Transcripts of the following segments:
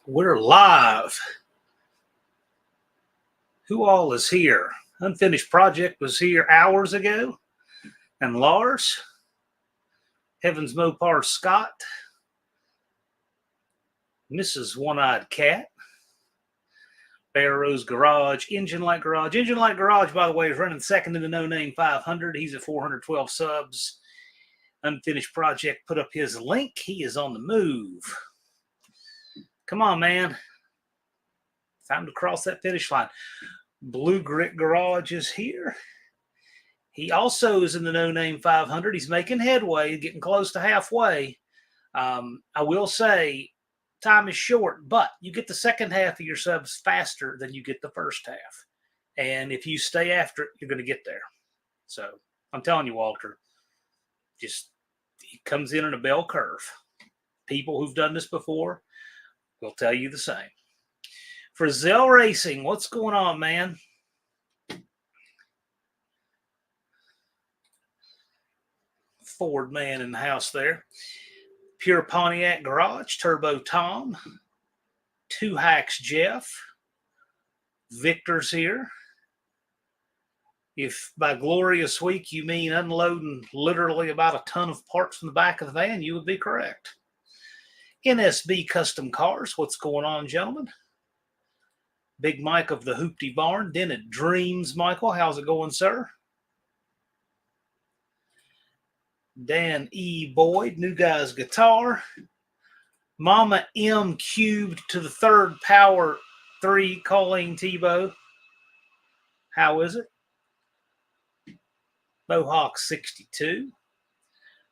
We're live. Who all is here? Unfinished Project was here hours ago. And Lars, Heavens Mopar Scott, Mrs. One-Eyed Cat, Bear Rose Garage, Engine Light Garage. Engine Light Garage, by the way, is running second in the No Name 500. He's at 412 subs. Unfinished Project put up his link. He is on the move. Come on, man. Time to cross that finish line. Blue Grit Garage is here. He also is in the No Name 500. He's making headway, getting close to halfway. I will say time is short, but you get the second half of your subs faster than you get the first half. And if you stay after it, you're going to get there. So I'm telling you, Walter, just it comes in a bell curve. People who've done this before will tell you the same. For Zell Racing, what's going on, man? Ford man in the house there. Pure Pontiac Garage, Turbo Tom, Two Hacks Jeff, Victor's here. If by glorious week you mean unloading literally about a ton of parts from the back of the van, you would be correct. NSB Custom Cars, what's going on, gentlemen? Big Mike of the Hoopty Barn, Dennet Dreams, Michael, how's it going, sir? Dan E. Boyd, New Guy's Guitar. Mama M cubed to the third power 3, Colleen Tebow. How is it? Mohawk 62.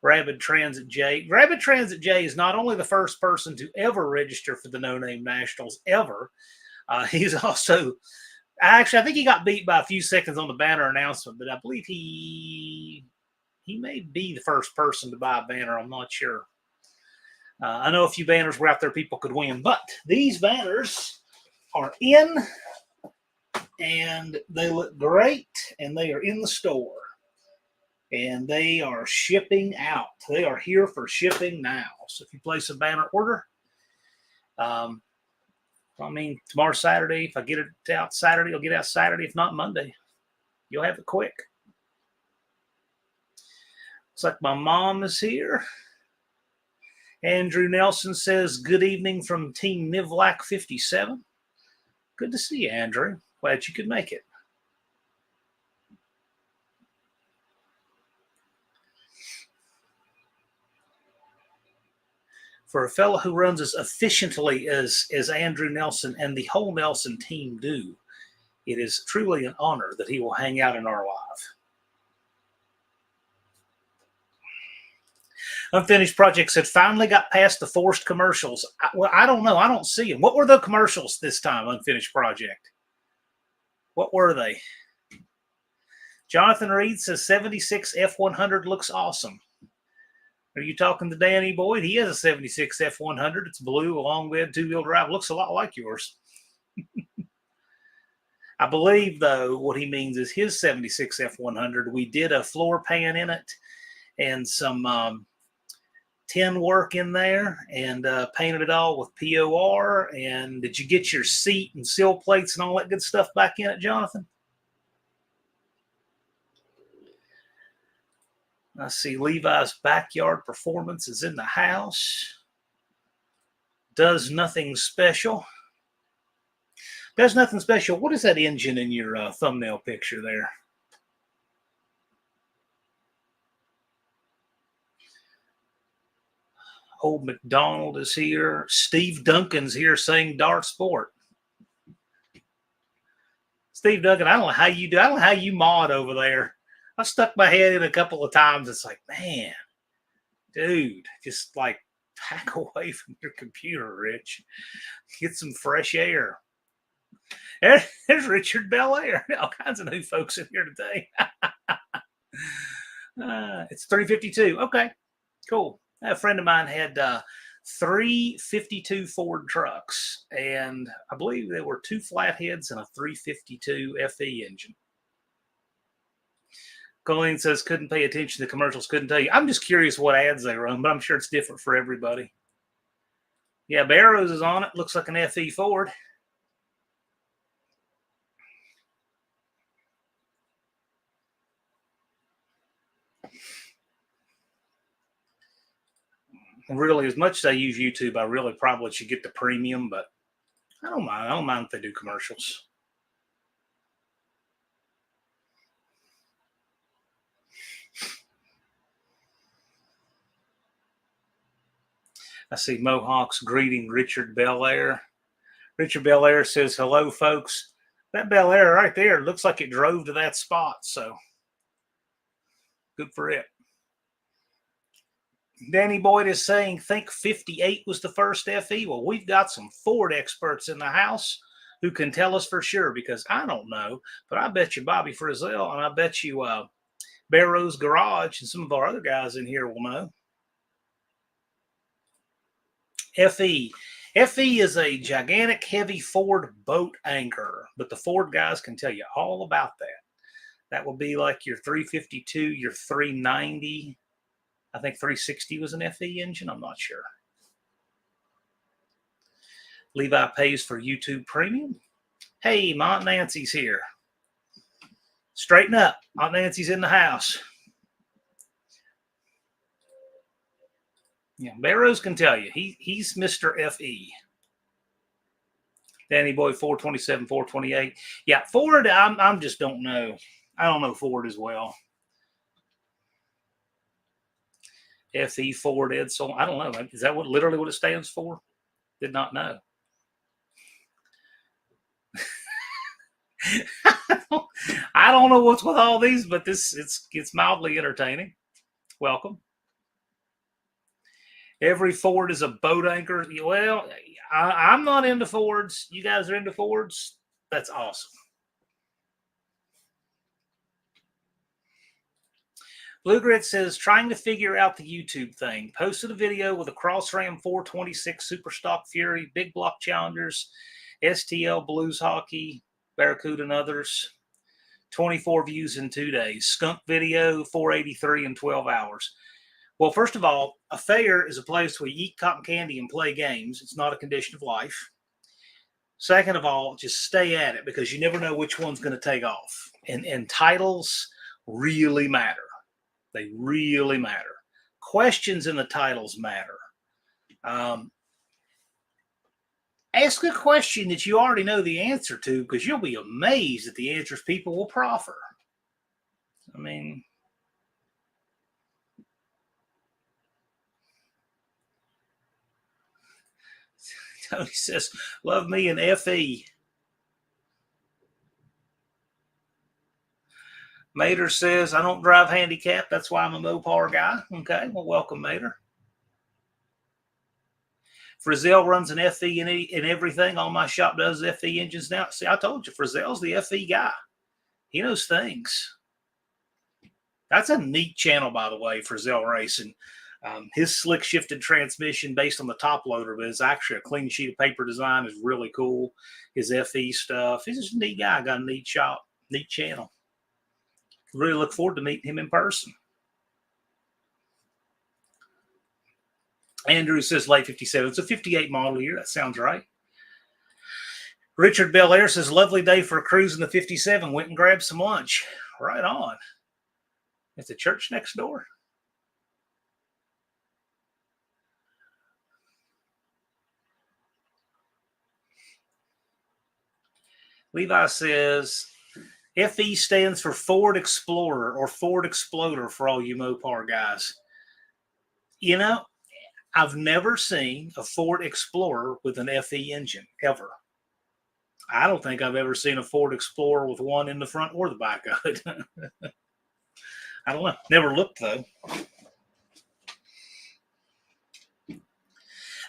Rabid Transit J. Rabid Transit J is not only the first person to ever register for the No Name Nationals ever, he's also, actually, I think he got beat by a few seconds on the banner announcement, but I believe he may be the first person to buy a banner. I'm not sure. I know a few banners were out there people could win, but these banners are in, and they look great, and they are in the store. And they are shipping out. They are here for shipping now. So if you place a banner order, tomorrow Saturday, if I get it out Saturday, I'll get it out Saturday. If not, Monday. You'll have it quick. Looks like my mom is here. Andrew Nelson says, good evening from Team Nivlac 57. Good to see you, Andrew. Glad you could make it. For a fellow who runs as efficiently as Andrew Nelson and the whole Nelson team do, it is truly an honor that he will hang out in our live. Unfinished Projects had finally got past the forced commercials. I don't know. I don't see them. What were the commercials this time, Unfinished Project? What were they? Jonathan Reed says 76 F100 looks awesome. Are you talking to Danny Boyd? He has a 76 F100. It's blue, a long bed, two-wheel drive. Looks a lot like yours. I believe, though, what he means is his 76 F100. We did a floor pan in it and some tin work in there and painted it all with POR. And did you get your seat and sill plates and all that good stuff back in it, Jonathan? I see Levi's Backyard Performance is in the house. Does nothing special. Does nothing special. What is that engine in your thumbnail picture there? Old McDonald is here. Steve Duncan's here saying Dart Sport. Steve Duncan, I don't know how you do. I don't know how you mod over there. I stuck my head in a couple of times. It's like, man, dude, just like back away from your computer, Rich. Get some fresh air. There's Richard Belair. All kinds of new folks in here today. It's 352. Okay, cool. A friend of mine had 352 Ford trucks, and I believe there were 2 flatheads and a 352 FE engine. Colleen says, couldn't pay attention to commercials, couldn't tell you. I'm just curious what ads they run, but I'm sure it's different for everybody. Yeah, Barrows is on it. Looks like an FE Ford. And really, as much as I use YouTube, I really probably should get the premium, but I don't mind. I don't mind if they do commercials. I see Mohawks greeting Richard Belair. Richard Belair says, hello, folks. That Belair right there looks like it drove to that spot, so good for it. Danny Boyd is saying, think 58 was the first FE. Well, we've got some Ford experts in the house who can tell us for sure, because I don't know, but I bet you Bobby Frizzell and I bet you Barrows Garage and some of our other guys in here will know. FE. FE is a gigantic, heavy Ford boat anchor, but the Ford guys can tell you all about that. That will be like your 352, your 390. I think 360 was an FE engine. I'm not sure. Levi pays for YouTube Premium. Hey, Aunt Nancy's here. Straighten up. Aunt Nancy's in the house. Yeah, Barrows can tell you. He's Mr. FE. Danny Boy 427, 428. Yeah, Ford, I'm just don't know. I don't know Ford as well. FE Ford Edsel. I don't know. Is that literally what it stands for? Did not know. I don't know what's with all these, but it's mildly entertaining. Welcome. Every Ford is a boat anchor. Well, I'm not into Fords. You guys are into Fords? That's awesome. Blue Grit says, trying to figure out the YouTube thing. Posted a video with a Crossram 426 Super Stock Fury, Big Block Challengers, STL Blues Hockey, Barracuda and others. 24 views in 2 days. Skunk video, 483 in 12 hours. Well, first of all, a fair is a place where you eat cotton candy and play games. It's not a condition of life. Second of all, just stay at it, because you never know which one's going to take off. And titles really matter. They really matter. Questions in the titles matter. Ask a question that you already know the answer to, because you'll be amazed at the answers people will proffer. I mean, Tony says, love me an FE. Mater says, I don't drive handicap. That's why I'm a Mopar guy. Okay, well, welcome, Mater. Frizzell runs an FE in everything. All my shop does FE engines now. See, I told you, Frizzell's the FE guy. He knows things. That's a neat channel, by the way, Frizzell Racing. His slick shifted transmission based on the top loader, but it's actually a clean sheet of paper design, is really cool. His FE stuff. He's just a neat guy. Got a neat shop, neat channel. Really look forward to meeting him in person. Andrew says late 57. It's a 58 model year. That sounds right. Richard Belair says, lovely day for a cruise in the 57. Went and grabbed some lunch. Right on. It's the church next door. Levi says, FE stands for Ford Explorer or Ford Exploder for all you Mopar guys. You know, I've never seen a Ford Explorer with an FE engine, ever. I don't think I've ever seen a Ford Explorer with one in the front or the back of it. I don't know. Never looked, though.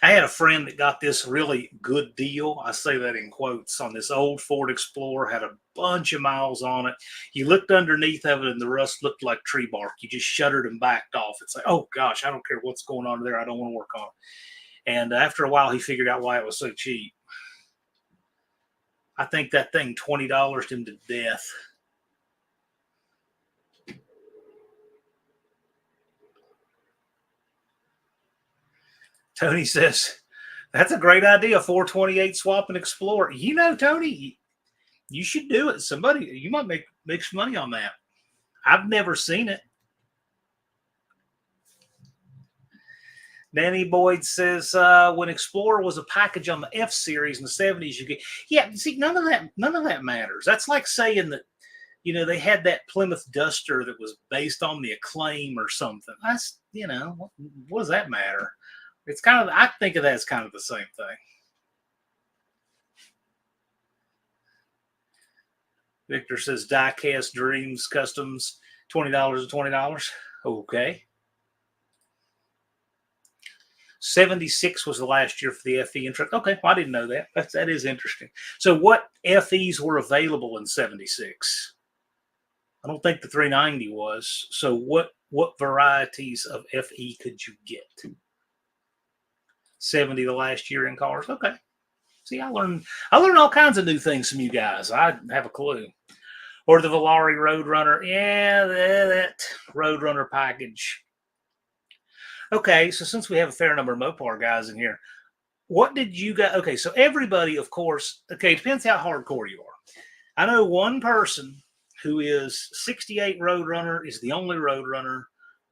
I had a friend that got this really good deal. I say that in quotes, on this old Ford Explorer, had a bunch of miles on it. You looked underneath of it and the rust looked like tree bark. You just shuddered and backed off. It's like, oh gosh, I don't care what's going on there. I don't want to work on it. And after a while, he figured out why it was so cheap. I think that thing $20'd him to death. Tony says, That's a great idea. 428 swap and explore. You know, Tony, you should do it. Somebody, you might make some money on that. I've never seen it. Danny Boyd says when Explorer was a package on the F series in the 70s, you get see none of that matters. That's like saying that they had that Plymouth Duster that was based on the Acclaim or something. That's what does that matter? It's kind of I think of that as kind of the same thing. Victor says Diecast Dreams Customs $20 to $20. Okay. 76 was the last year for the FE intro. Okay, well, I didn't know that. That is interesting. So what FEs were available in 76? I don't think the 390 was. So what varieties of FE could you get? 70 the last year in cars. Okay. See, I learned all kinds of new things from you guys. I have a clue. Or the Valari Roadrunner. Yeah, that Roadrunner package. Okay, so since we have a fair number of Mopar guys in here, what did you guys? Okay, so everybody, of course. Okay, it depends how hardcore you are. I know one person who is 68 Roadrunner, is the only Roadrunner,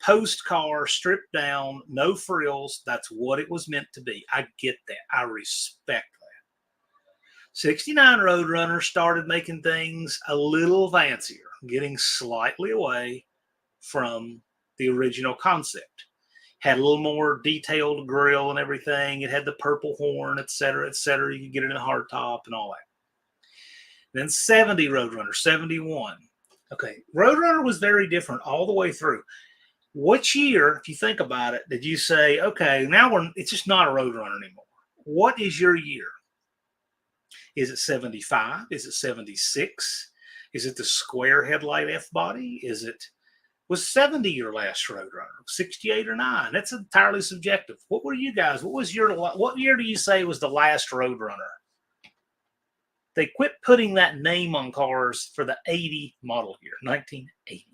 post car, stripped down, no frills. That's what it was meant to be. I get that. I respect that. 69 Roadrunner started making things a little fancier, getting slightly away from the original concept. Had a little more detailed grill and everything. It had the purple horn, et cetera, et cetera. You could get it in a hardtop and all that. Then 70 Roadrunner, 71. Okay, Roadrunner was very different all the way through. Which year, if you think about it, did you say, okay, now it's just not a Roadrunner anymore? What is your year? Is it 75? Is it 76? Is it the square headlight F-body? Was 70 your last Roadrunner? 68 or 9? That's entirely subjective. What were you guys? What year do you say was the last Roadrunner? They quit putting that name on cars for the 80 model year, 1980.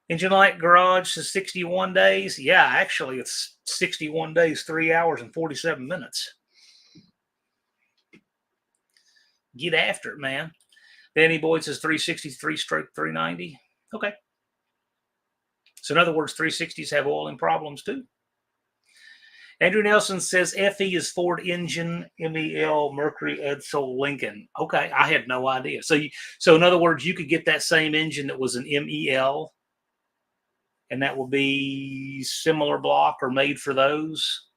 Engine Light Garage says 61 days. Yeah, actually, it's 61 days, 3 hours, and 47 minutes. Get after it, man. Danny Boyd says 363 stroke 390. Okay. So in other words, 360s have oiling problems too. Andrew Nelson says FE is Ford engine, MEL, Mercury, Edsel, Lincoln. Okay, I had no idea. So in other words, you could get that same engine that was an MEL, and that will be similar block or made for those.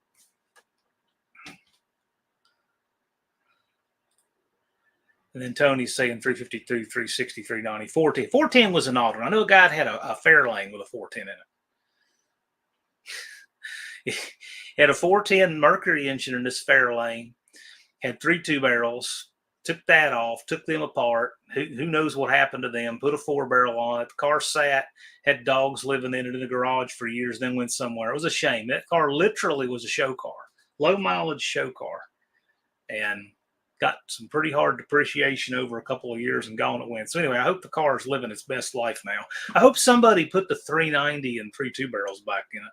And then Tony's saying 352, 360, 390, 410. 410 was an Aldrin. I know a guy that had a Fairlane with a 410 in it. He had a 410 Mercury engine in this Fairlane, had 3 2-barrels, took that off, took them apart. Who knows what happened to them? Put a 4-barrel on it. The car sat, had dogs living in it in the garage for years, then went somewhere. It was a shame. That car literally was a show car, low mileage show car, and got some pretty hard depreciation over a couple of years and gone it went. So anyway, I hope the car is living its best life now. I hope somebody put the 390 and 3 2-barrels back in it.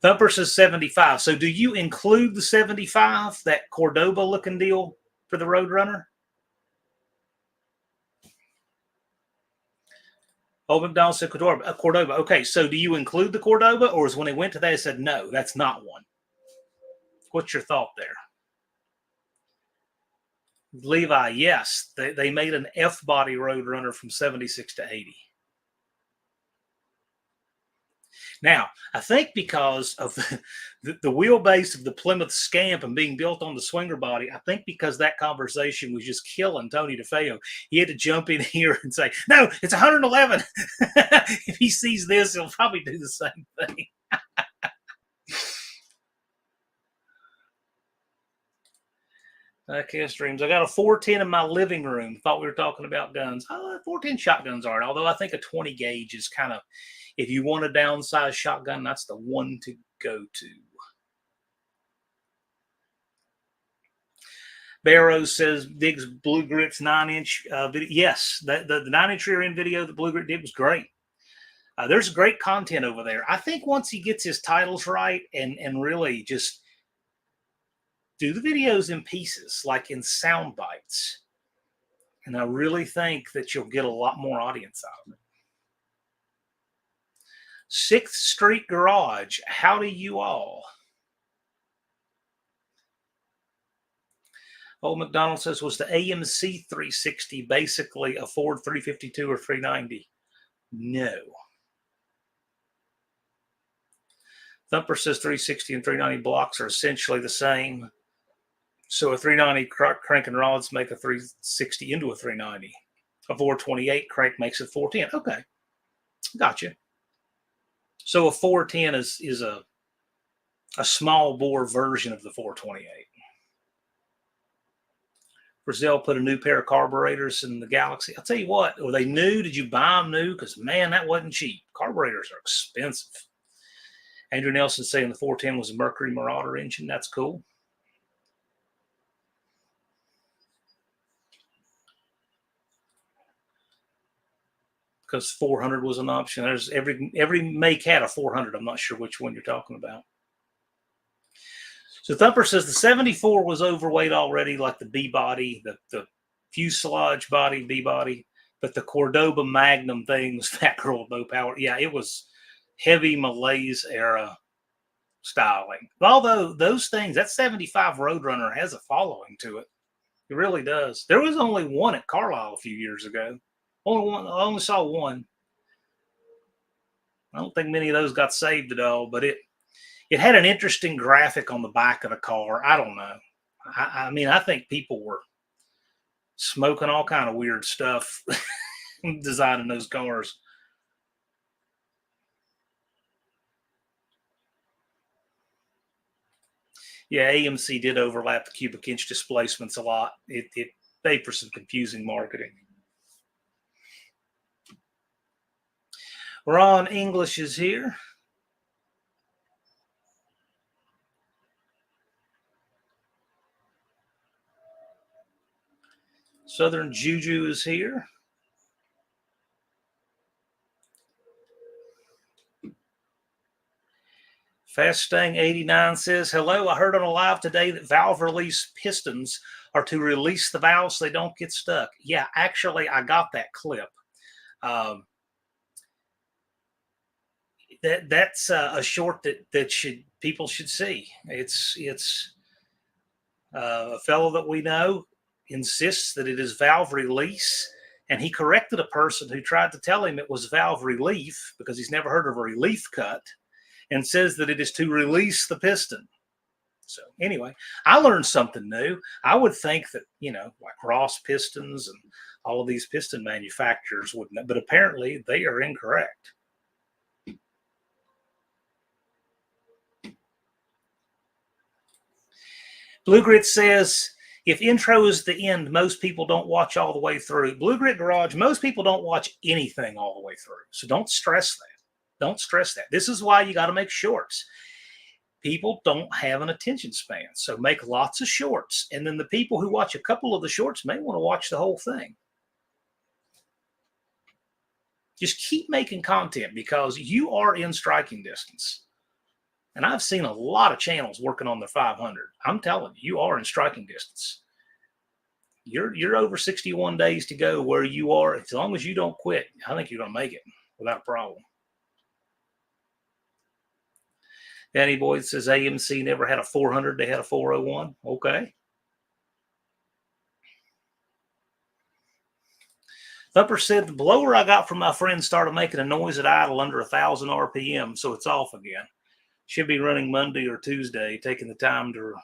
Thumper says 75. So do you include the 75, that Cordoba looking deal for the Roadrunner? Old McDonald said Cordoba. Okay, so do you include the Cordoba, or is when they went to that, they said, no, that's not one? What's your thought there? Levi, yes. They made an F-body Roadrunner from 76 to 80. Now, I think because of the wheelbase of the Plymouth Scamp and being built on the swinger body, I think because that conversation was just killing Tony DeFeo, he had to jump in here and say, no, it's 111. If he sees this, he'll probably do the same thing. Cast Dreams. I got a 410 in my living room. Thought we were talking about guns. 410 shotguns aren't, although I think a 20 gauge is kind of, if you want a downsized shotgun, that's the one to go to. Barrows says Diggs Blue Grit's 9-inch video. Yes, the 9-inch rear end video that Blue Grit did was great. There's great content over there. I think once he gets his titles right and really just do the videos in pieces, like in sound bites, and I really think that you'll get a lot more audience out of it. 6th Street Garage, howdy you all. Old McDonald says, was the AMC 360 basically a Ford 352 or 390? No. Thumper says 360 and 390 blocks are essentially the same. So a 390 crank and rods make a 360 into a 390. A 428 crank makes it 410. Okay, gotcha. So a 410 is a small bore version of the 428. Brazil put a new pair of carburetors in the Galaxy. I'll tell you what, were they new? Did you buy them new? Because, man, that wasn't cheap. Carburetors are expensive. Andrew Nelson saying the 410 was a Mercury Marauder engine. That's cool. Because 400 was an option. There's every make had a 400. I'm not sure which one you're talking about. So Thumper says the 74 was overweight already, like the B body, the fuselage body, B body, but the Cordoba Magnum thing was fat girl with no power. Yeah, it was heavy Malaise era styling. Although those things, that 75 Roadrunner has a following to it. It really does. There was only one at Carlisle a few years ago. Only one. I only saw one. I don't think many of those got saved at all, but it had an interesting graphic on the back of the car. I don't know. I mean, I think people were smoking all kind of weird stuff designing those cars. Yeah, AMC did overlap the cubic inch displacements a lot. It made for some confusing marketing. Ron English is here. Southern Juju is here. Faststang 89 says, hello, I heard on a live today that valve release pistons are to release the valves so they don't get stuck. Yeah, actually, I got that clip. That's a short that people should see. It's a fellow that we know insists that it is valve release, and he corrected a person who tried to tell him it was valve relief because he's never heard of a relief cut, and says that it is to release the piston. So anyway, I learned something new. I would think that, like Ross Pistons and all of these piston manufacturers wouldn't, but apparently they are incorrect. Blue Grit says, if intro is the end, most people don't watch all the way through. Blue Grit Garage, most people don't watch anything all the way through. So don't stress that. Don't stress that. This is why you got to make shorts. People don't have an attention span. So make lots of shorts. And then the people who watch a couple of the shorts may want to watch the whole thing. Just keep making content because you are in striking distance. And I've seen a lot of channels working on their 500. I'm telling you, you are in striking distance. You're over 61 days to go where you are. As long as you don't quit, I think you're going to make it without a problem. Danny Boyd says AMC never had a 400. They had a 401. Okay. Thumper said the blower I got from my friend started making a noise at idle under 1,000 RPM, so it's off again. Should be running Monday or Tuesday, taking the time to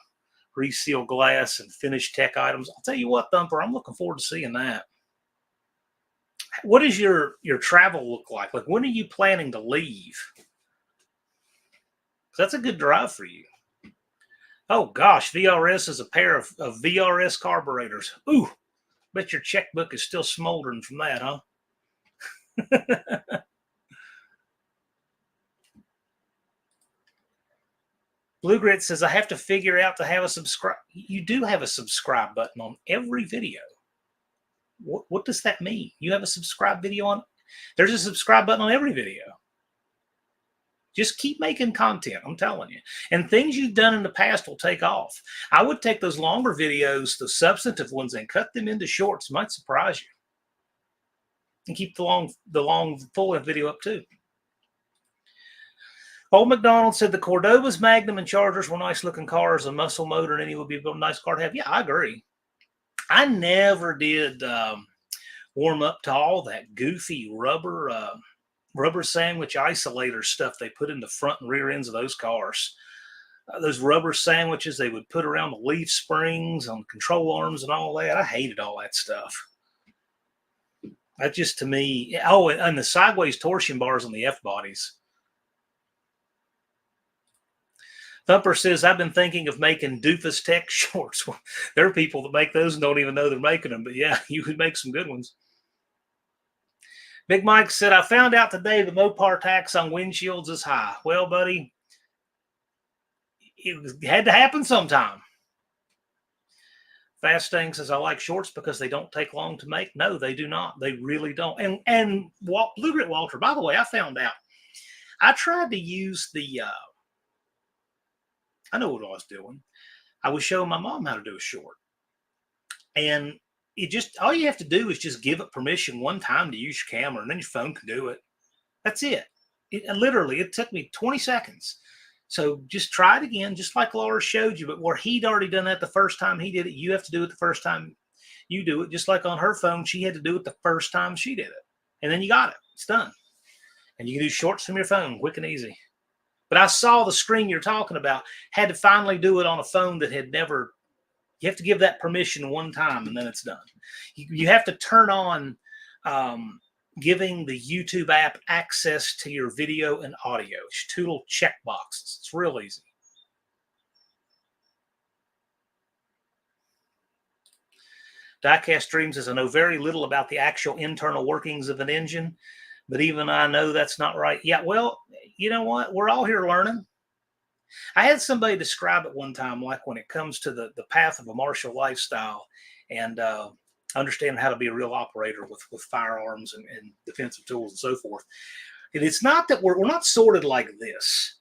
reseal glass and finish tech items. I'll tell you what, Thumper, I'm looking forward to seeing that. What does your travel look like? Like, when are you planning to leave? That's a good drive for you. Oh, gosh, VRS is a pair of VRS carburetors. Ooh, bet your checkbook is still smoldering from that, huh? Blue Grit says, I have to figure out to have a subscribe. You do have a subscribe button on every video. What does that mean? You have a subscribe video on? There's a subscribe button on every video. Just keep making content, I'm telling you. And things you've done in the past will take off. I would take those longer videos, the substantive ones, and cut them into shorts. It might surprise you. And keep the long full-length video up too. Old McDonald said the Cordovas, Magnum, and Chargers were nice looking cars. A muscle motor and any would be a nice car to have. Yeah, I agree. I never did warm up to all that goofy rubber sandwich isolator stuff they put in the front and rear ends of those cars. Those rubber sandwiches they would put around the leaf springs on control arms and all that. I hated all that stuff. That just to me, oh, and the sideways torsion bars on the F bodies. Thumper says, I've been thinking of making doofus tech shorts. Well, there are people that make those and don't even know they're making them. But yeah, you could make some good ones. Big Mike said, I found out today the Mopar tax on windshields is high. Well, buddy, it had to happen sometime. Fast Thing says, I like shorts because they don't take long to make. No, they do not. They really don't. And Blue Grit Walter, by the way, I found out. I tried to use the I know what I was doing. I was showing my mom how to do a short. And it just, all you have to do is just give it permission one time to use your camera and then your phone can do it. That's it. Literally, it took me 20 seconds. So just try it again, just like Laura showed you, but where he'd already done that the first time he did it, you have to do it the first time you do it. Just like on her phone, she had to do it the first time she did it. And then you got it. It's done. And you can do shorts from your phone, quick and easy. But I saw the screen you're talking about, had to finally do it on a phone that had never, you have to give that permission one time and then it's done. You have to turn on giving the YouTube app access to your video and audio. It's 2 little check boxes. It's real easy. Diecast Dreams says, I know very little about the actual internal workings of an engine, but even I know that's not right. Yeah, well, you know what? We're all here learning. I had somebody describe it one time, like when it comes to the path of a martial lifestyle and understanding how to be a real operator with firearms and defensive tools and so forth. And it's not that we're not sorted like this.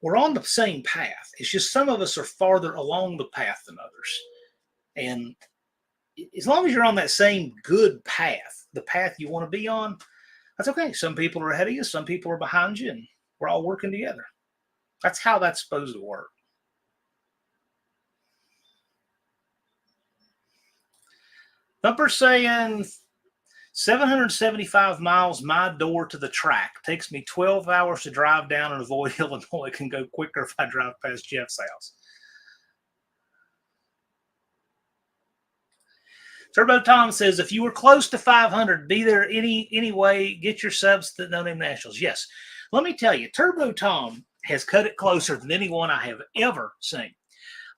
We're on the same path. It's just some of us are farther along the path than others. And as long as you're on that same good path, the path you want to be on, that's okay. Some people are ahead of you. Some people are behind you. And we're all working together. That's how that's supposed to work. Thumper saying 775 miles my door to the track. Takes me 12 hours to drive down and avoid Illinois. Can go quicker if I drive past Jeff's house. Turbo Tom says, if you were close to 500, be there anyway, get your subs to No Name Nationals. Yes. Let me tell you, Turbo Tom has cut it closer than anyone I have ever seen.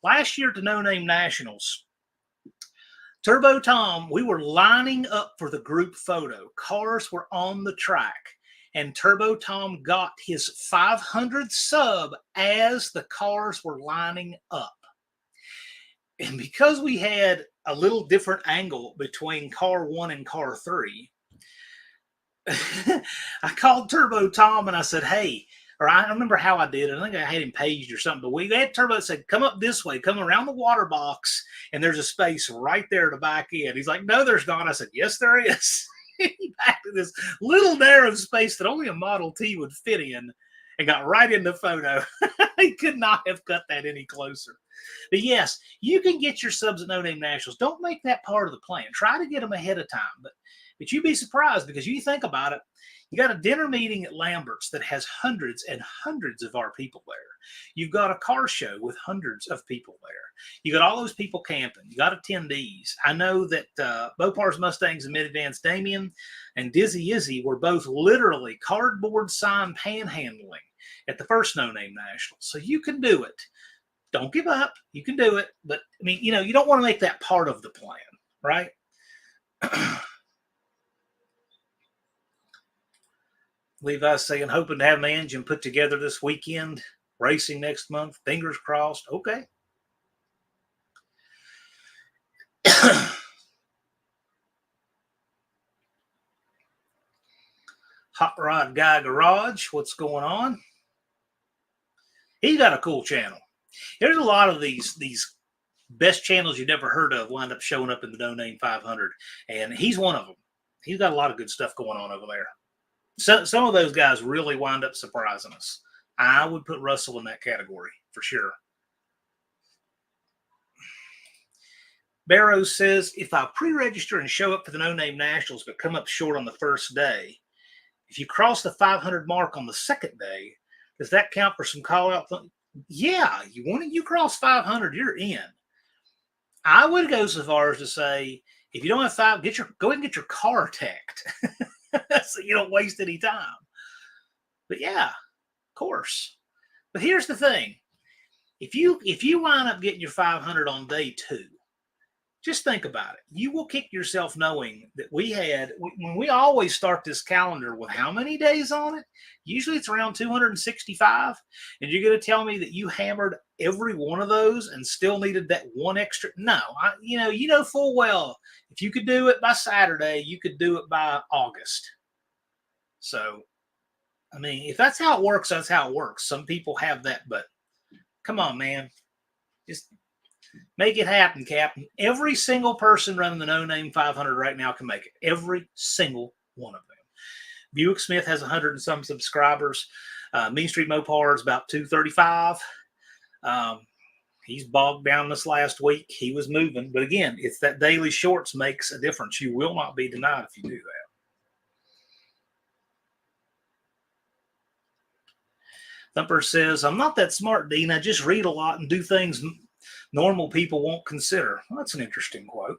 Last year to No Name Nationals, Turbo Tom, we were lining up for the group photo. Cars were on the track, and Turbo Tom got his 500 sub as the cars were lining up. And because we had a little different angle between car 1 and car 3, I called Turbo Tom and I said, hey, or I remember how I did it. I think I had him paged or something, but we had Turbo said, come up this way, come around the water box, and there's a space right there to back in. He's like, no, there's not. I said, yes, there is. He backed in this little narrow space that only a Model T would fit in and got right in the photo. He could not have cut that any closer. But yes, you can get your subs at No Name Nationals. Don't make that part of the plan. Try to get them ahead of time. But you'd be surprised because you think about it. You got a dinner meeting at Lambert's that has hundreds and hundreds of our people there. You've got a car show with hundreds of people there. You got all those people camping. You got attendees. I know that Bopar's Mustangs and Minivans, Damien and Dizzy Izzy were both literally cardboard sign panhandling at the first No Name National. So you can do it. Don't give up. You can do it. But, I mean, you know, you don't want to make that part of the plan, right? Levi's saying, hoping to have my engine put together this weekend. Racing next month. Fingers crossed. Okay. Hot Rod Guy Garage. What's going on? He's got a cool channel. There's a lot of these best channels you've never heard of wind up showing up in the No Name 500, and he's one of them. He's got a lot of good stuff going on over there. So some of those guys really wind up surprising us. I would put Russell in that category for sure. Barrows says, if I pre-register and show up for the No Name Nationals but come up short on the first day, if you cross the 500 mark on the second day, does that count for some call-out? Yeah, you cross 500, you're in. I would go so far as to say, if you don't have go ahead and get your car tacked so you don't waste any time. But yeah, of course. But here's the thing. If you wind up getting your 500 on day 2, just think about it. You will kick yourself knowing that when we always start this calendar with how many days on it? Usually it's around 265. And you're going to tell me that you hammered every one of those and still needed that one extra? No, you know full well, if you could do it by Saturday, you could do it by August. So, I mean, if that's how it works, that's how it works. Some people have that, but come on, man. Just make it happen, Captain. Every single person running the No Name 500 right now can make it. Every single one of them. Buick Smith has 100 and some subscribers. Mean Street Mopar is about 235. He's bogged down this last week. He was moving. But again, it's that daily shorts makes a difference. You will not be denied if you do that. Thumper says, I'm not that smart, Dean. I just read a lot and do things normal people won't consider. Well, that's an interesting quote.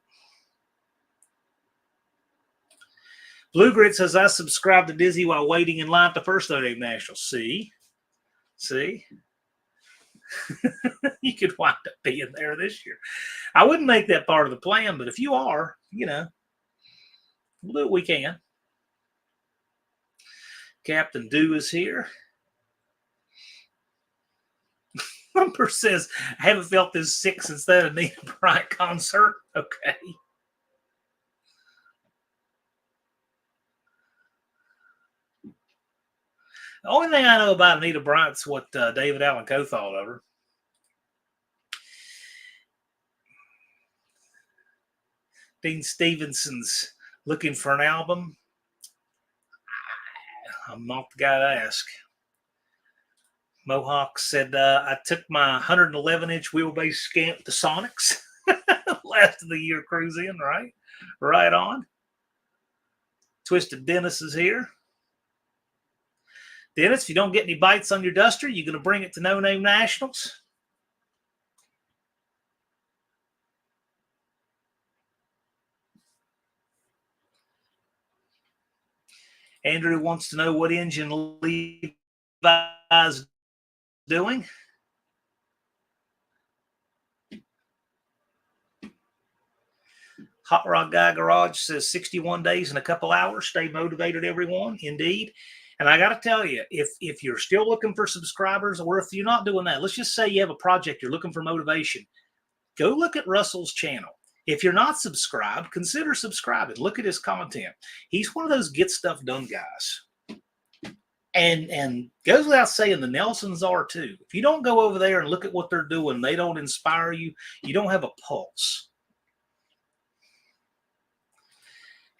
Blue Grit says, I subscribed to Dizzy while waiting in line at the first No Name National. See? You could wind up being there this year. I wouldn't make that part of the plan, but if you are, we'll do what we can. Captain Dew is here. Thumper says, I haven't felt this sick since that Anita Bryant concert. Okay. The only thing I know about Anita Bryant's what David Allen Coe thought of her. Dean Stevenson's looking for an album. I'm not the guy to ask. Mohawk said, I took my 111-inch wheelbase scamp to Sonics last of the year cruising, right? Right on. Twisted Dennis is here. Dennis, if you don't get any bites on your duster, you're going to bring it to No Name Nationals? Andrew wants to know what engine Levi's doing. Hot Rod Guy Garage says 61 days and a couple hours. Stay motivated, everyone. Indeed. And I got to tell you, if you're still looking for subscribers, or if you're not doing that, let's just say you have a project, you're looking for motivation, go look at Russell's channel. If you're not subscribed, consider subscribing. Look at his content. He's one of those get stuff done guys. And goes without saying, the Nelsons are too. If you don't go over there and look at what they're doing, they don't inspire you, you don't have a pulse.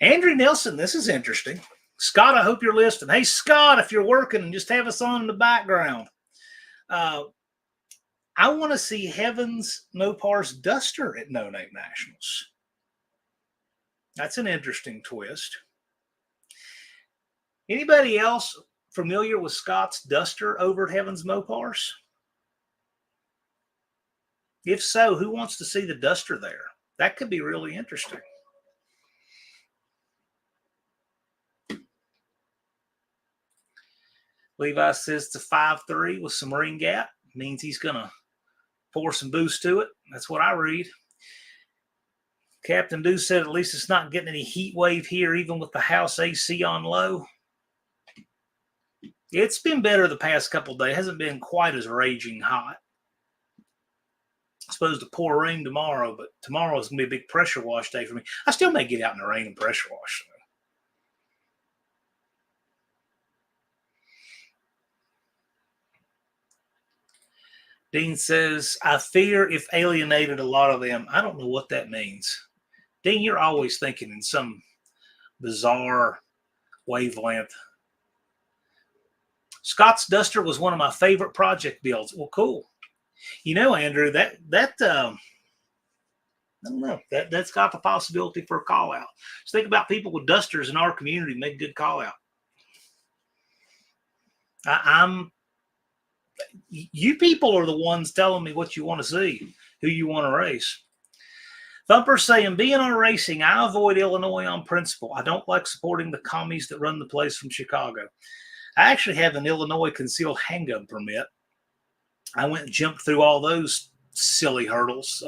Andrew Nelson, this is interesting. Scott, I hope you're listening. Hey, Scott, if you're working, just have us on in the background. I want to see Heavens Mopar's Duster at No Name Nationals. That's an interesting twist. Anybody else familiar with Scott's Duster over at Heavens Mopars? If so, who wants to see the Duster there? That could be really interesting. Levi says it's a 5.3 with some ring gap. Means he's going to pour some boost to it. That's what I read. Captain Dew said at least it's not getting any heat wave here, even with the house AC on low. It's been better the past couple of days. It hasn't been quite as raging hot. It's supposed to pour rain tomorrow, but tomorrow is going to be a big pressure wash day for me. I still may get out in the rain and pressure wash. Dean says, I fear if alienated a lot of them. I don't know what that means. Dean, you're always thinking in some bizarre wavelength. Scott's Duster was one of my favorite project builds. Well, cool. You know, Andrew, that I don't know. That's got the possibility for a call out. So think about people with dusters in our community make a good call out. You people are the ones telling me what you want to see, who you want to race. Thumper saying, BNR Racing, I avoid Illinois on principle. I don't like supporting the commies that run the place from Chicago. I actually have an Illinois concealed handgun permit. I went and jumped through all those silly hurdles.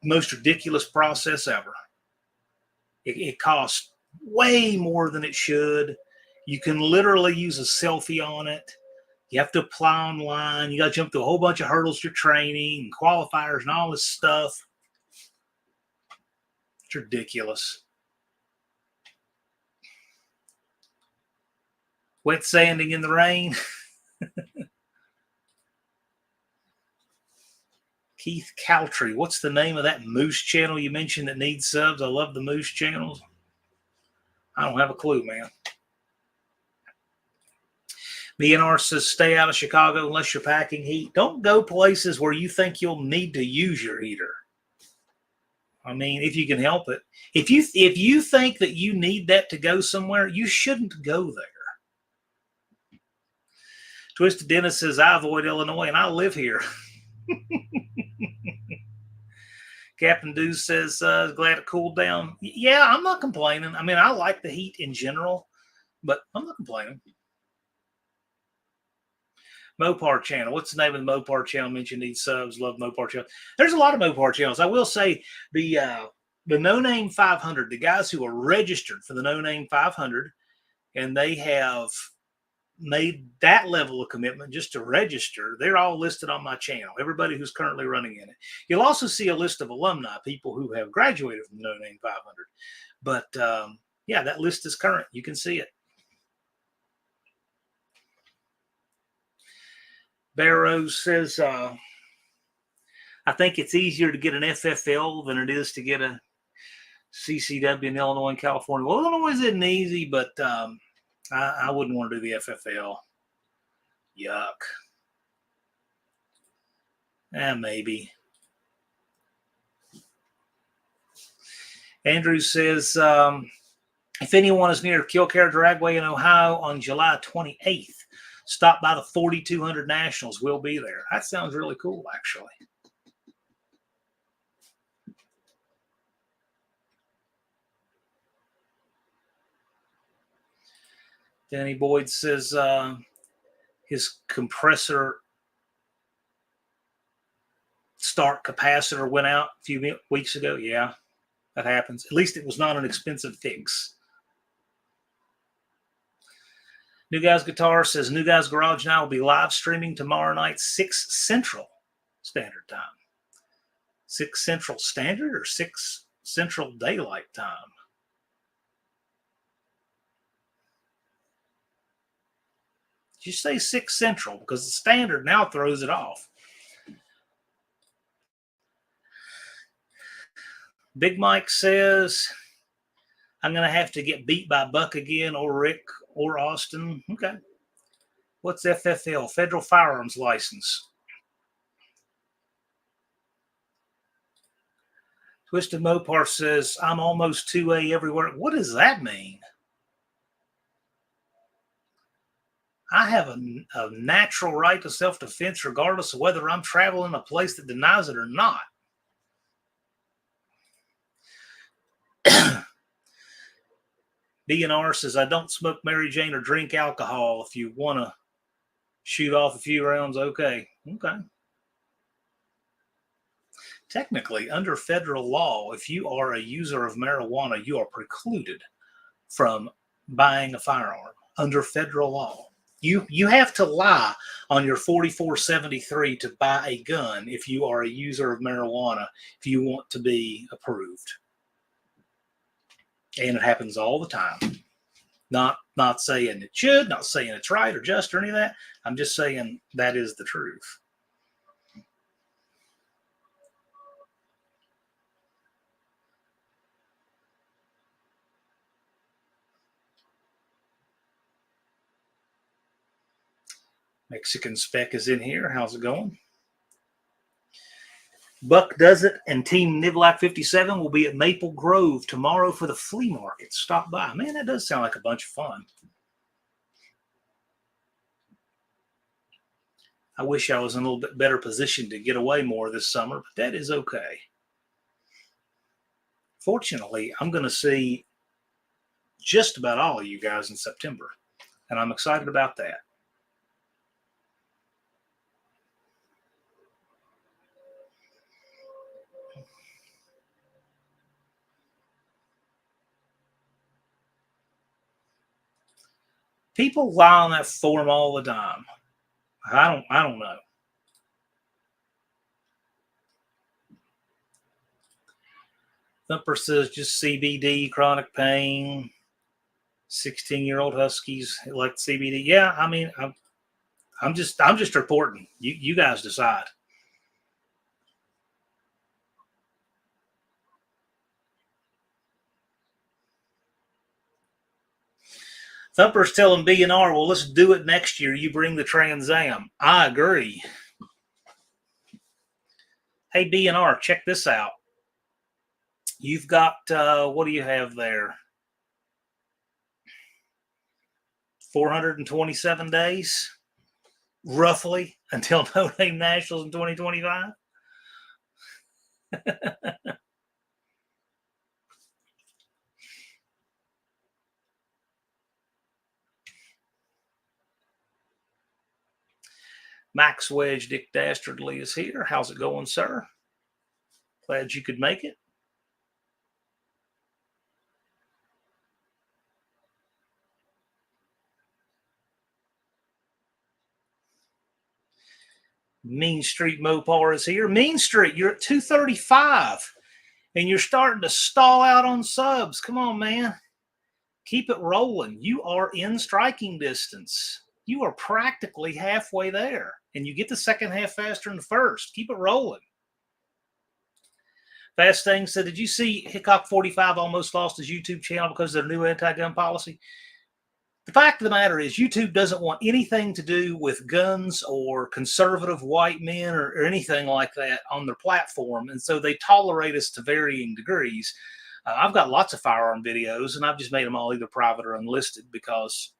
Most ridiculous process ever. It costs way more than it should. You can literally use a selfie on it. You have to apply online. You got to jump through a whole bunch of hurdles for training and qualifiers and all this stuff. It's ridiculous. Wet sanding in the rain. Keith Caltry. What's the name of that Moose channel you mentioned that needs subs? I love the Moose channels. I don't have a clue, man. BNR says stay out of Chicago unless you're packing heat. Don't go places where you think you'll need to use your heater. I mean, if you can help it. If you think that you need that to go somewhere, you shouldn't go there. Twisted Dennis says, I avoid Illinois and I live here. Captain Deuce says, glad it cooled down. Yeah, I'm not complaining. I mean, I like the heat in general, but I'm not complaining. Mopar channel. What's the name of the Mopar channel? Mention these subs. Love Mopar channel. There's a lot of Mopar channels. I will say the No Name 500, the guys who are registered for the No Name 500, and they have made that level of commitment just to register, they're all listed on my channel. Everybody who's currently running in it. You'll also see a list of alumni, people who have graduated from the No Name 500. But yeah, that list is current. You can see it. Barrows says, I think it's easier to get an FFL than it is to get a CCW in Illinois and California. Well, Illinois isn't easy, but I wouldn't want to do the FFL. Yuck. Maybe. Andrew says, if anyone is near Killcare Dragway in Ohio on July 28th, stop by the 4200 Nationals. We'll be there. That sounds really cool, actually. Danny Boyd says his compressor start capacitor went out a few weeks ago. Yeah, that happens. At least it was not an expensive fix. New Guys Guitar says New Guys Garage Now will be live streaming tomorrow night, 6 Central Standard Time. 6 Central Standard or 6 Central Daylight Time? Did you say 6 Central? Because the Standard now throws it off. Big Mike says, I'm going to have to get beat by Buck again or Rick or Austin. Okay. What's FFL? Federal Firearms License. Twisted Mopar says, I'm almost 2A everywhere. What does that mean? I have a natural right to self-defense regardless of whether I'm traveling a place that denies it or not. BNR says, I don't smoke Mary Jane or drink alcohol. If you want to shoot off a few rounds, okay. Okay. Technically, under federal law, if you are a user of marijuana, you are precluded from buying a firearm under federal law. You have to lie on your 4473 to buy a gun if you are a user of marijuana, if you want to be approved. And it happens all the time. Not saying it should, not saying it's right or just or any of that. I'm just saying that is the truth. Mexican Spec is in here. How's it going? Buck Does It and Team Nivlac 57 will be at Maple Grove tomorrow for the flea market. Stop by. Man, that does sound like a bunch of fun. I wish I was in a little bit better position to get away more this summer, but that is okay. Fortunately, I'm going to see just about all of you guys in September, and I'm excited about that. People lie on that forum all the time. I don't know. Thumper says just CBD, chronic pain. 16-year-old Huskies like CBD. Yeah, I mean, I'm just reporting. You guys decide. Thumper's telling B&R, well, let's do it next year. You bring the Trans Am. I agree. Hey, B&R, check this out. You've got, what do you have there? 427 days, roughly, until No Name Nationals in 2025. Max Wedge, Dick Dastardly is here. How's it going, sir? Glad you could make it. Mean Street Mopar is here. Mean Street, you're at 235, and you're starting to stall out on subs. Come on, man. Keep it rolling. You are in striking distance. You are practically halfway there, and you get the second half faster than the first. Keep it rolling. Fast Thing said, did you see Hickok 45 almost lost his YouTube channel because of their new anti-gun policy? The fact of the matter is YouTube doesn't want anything to do with guns or conservative white men or anything like that on their platform. And so they tolerate us to varying degrees. I've got lots of firearm videos, and I've just made them all either private or unlisted because,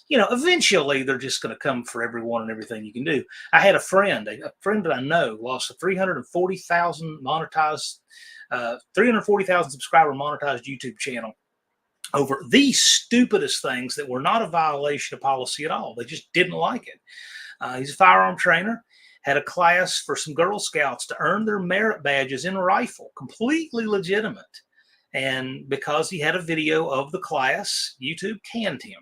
eventually they're just going to come for everyone and everything you can do. I had a friend that I know lost a 340,000 monetized, 340,000 subscriber monetized YouTube channel over the stupidest things that were not a violation of policy at all. They just didn't like it. He's a firearm trainer, had a class for some Girl Scouts to earn their merit badges in rifle, completely legitimate. And because he had a video of the class, YouTube canned him.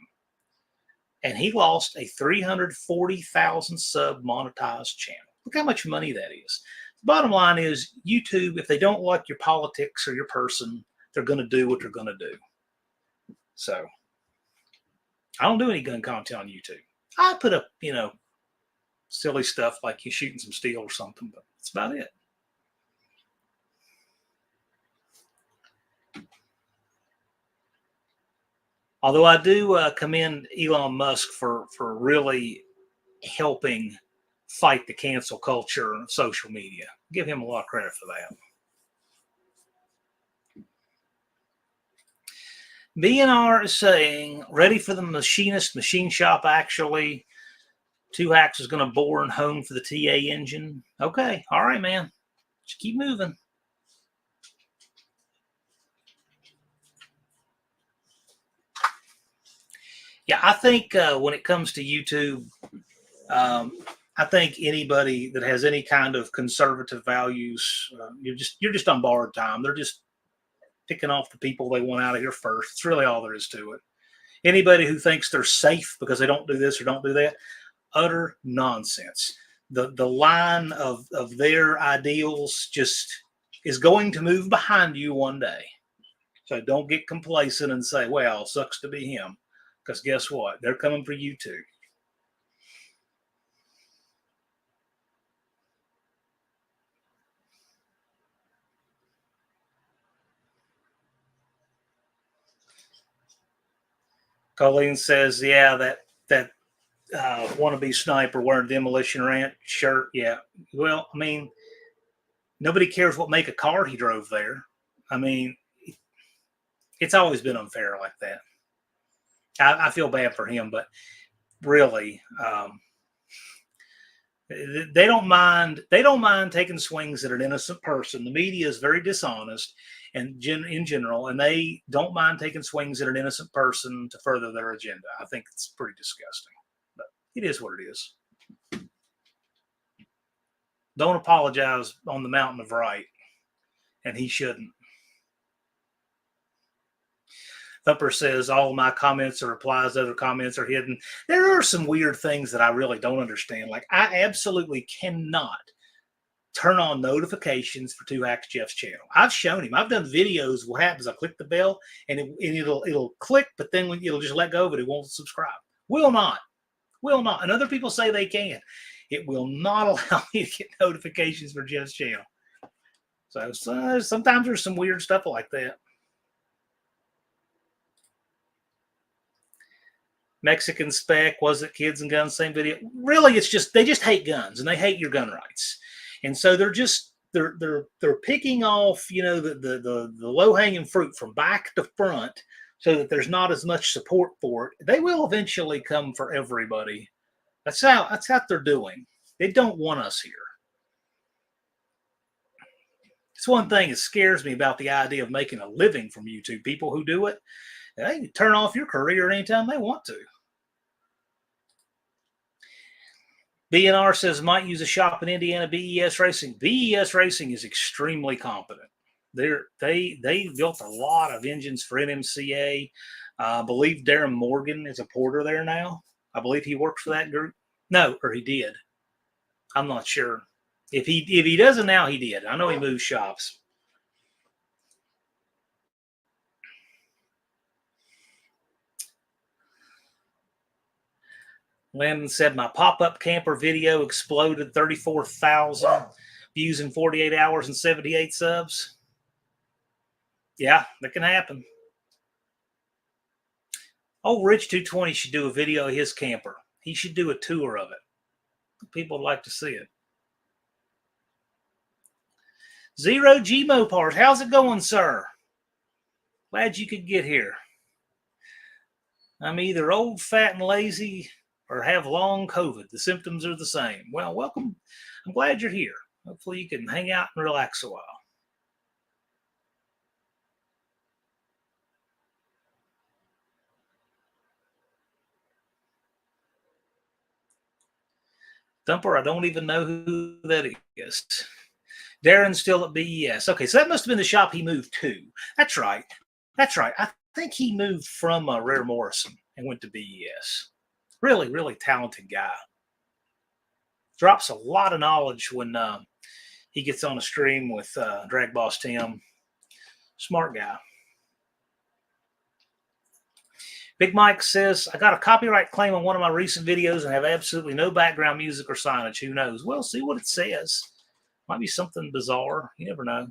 And he lost a 340,000 sub monetized channel. Look how much money that is. The bottom line is YouTube, if they don't like your politics or your person, they're going to do what they're going to do. So I don't do any gun content on YouTube. I put up, silly stuff like you shooting some steel or something, but that's about it. Although I do commend Elon Musk for really helping fight the cancel culture of social media. Give him a lot of credit for that. B&R is saying, ready for the machinist machine shop, actually. 2 Hacks is going to bore and hone for the TA engine. Okay. All right, man. Just keep moving. Yeah, I think when it comes to YouTube, I think anybody that has any kind of conservative values, you're just on borrowed time. They're just picking off the people they want out of here first. It's really all there is to it. Anybody who thinks they're safe because they don't do this or don't do that, utter nonsense. The line of their ideals just is going to move behind you one day. So don't get complacent and say, well, sucks to be him. Because guess what? They're coming for you too. Colleen says, yeah, that wannabe sniper wearing Demolition Ranch shirt. Yeah. Well, I mean, nobody cares what make of car he drove there. I mean, it's always been unfair like that. I feel bad for him, but really, they don't mind. They don't mind taking swings at an innocent person. The media is very dishonest, and in general, and they don't mind taking swings at an innocent person to further their agenda. I think it's pretty disgusting, but it is what it is. Don't apologize on the mountain of right, and he shouldn't. Thumper says all my comments or replies to other comments are hidden. There are some weird things that I really don't understand. Like, I absolutely cannot turn on notifications for Two Hacks Jeff's channel. I've shown him. I've done videos. What happens? I click the bell and it'll click, but then when it'll just let go of it, it won't subscribe. Will not. And other people say they can. It will not allow me to get notifications for Jeff's channel. So sometimes there's some weird stuff like that. Mexican Spec, was it Kids and Guns, same video? Really, it's just they just hate guns and they hate your gun rights, and so they're picking off, you know, the low hanging fruit from back to front, so that there's not as much support for it. They will eventually come for everybody. That's what they're doing. They don't want us here. It's one thing that scares me about the idea of making a living from YouTube. People who do it, they can turn off your career anytime they want to. BNR says might use a shop in Indiana. BES Racing. BES Racing is extremely competent. They built a lot of engines for NMCA. I believe Darren Morgan is a porter there now. I believe he works for that group. No, or he did. I'm not sure. If he doesn't now, he did. I know he moved shops. Landon said my pop-up camper video exploded, 34,000 views in 48 hours and 78 subs. Yeah, that can happen. Oh, Rich 220 should do a video of his camper. He should do a tour of it. People would like to see it. Zero G Mopars, how's it going, sir? Glad you could get here. I'm either old, fat, and lazy, or have long COVID. The symptoms are the same. Well, welcome. I'm glad you're here. Hopefully you can hang out and relax a while. Thumper, I don't even know who that is. Darren's still at BES. Okay, so that must have been the shop he moved to. That's right. I think he moved from Rare Morrison and went to BES. Really, really talented guy. Drops a lot of knowledge when he gets on a stream with Drag Boss Tim. Smart guy. Big Mike says, I got a copyright claim on one of my recent videos and have absolutely no background music or signage. Who knows? Well, see what it says. Might be something bizarre. You never know.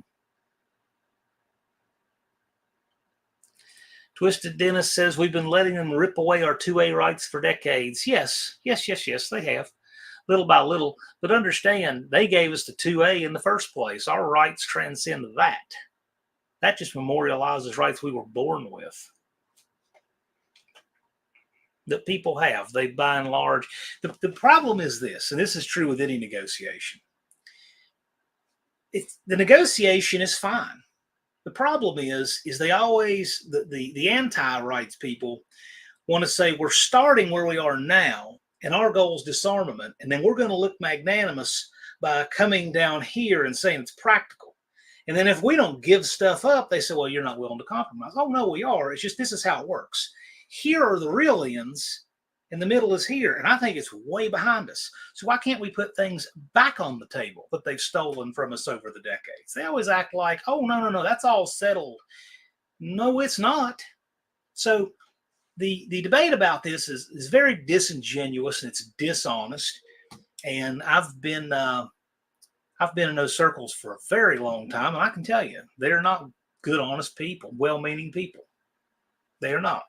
Twisted Dennis says, we've been letting them rip away our 2A rights for decades. Yes, they have. Little by little. But understand, they gave us the 2A in the first place. Our rights transcend that. That just memorializes rights we were born with. That people have. They, by and large. The problem is this, and this is true with any negotiation. The negotiation is fine. The problem is they always, the anti-rights people want to say we're starting where we are now, and our goal is disarmament, and then we're going to look magnanimous by coming down here and saying it's practical. And then if we don't give stuff up, they say, well, you're not willing to compromise. Oh, no, we are. It's just this is how it works. Here are the real ends, and the middle is here. And I think it's way behind us. So why can't we put things back on the table that they've stolen from us over the decades? They always act like, oh, no, that's all settled. No, it's not. So the debate about this is very disingenuous and it's dishonest. And I've been in those circles for a very long time, and I can tell you, they're not good, honest people, well-meaning people. They are not.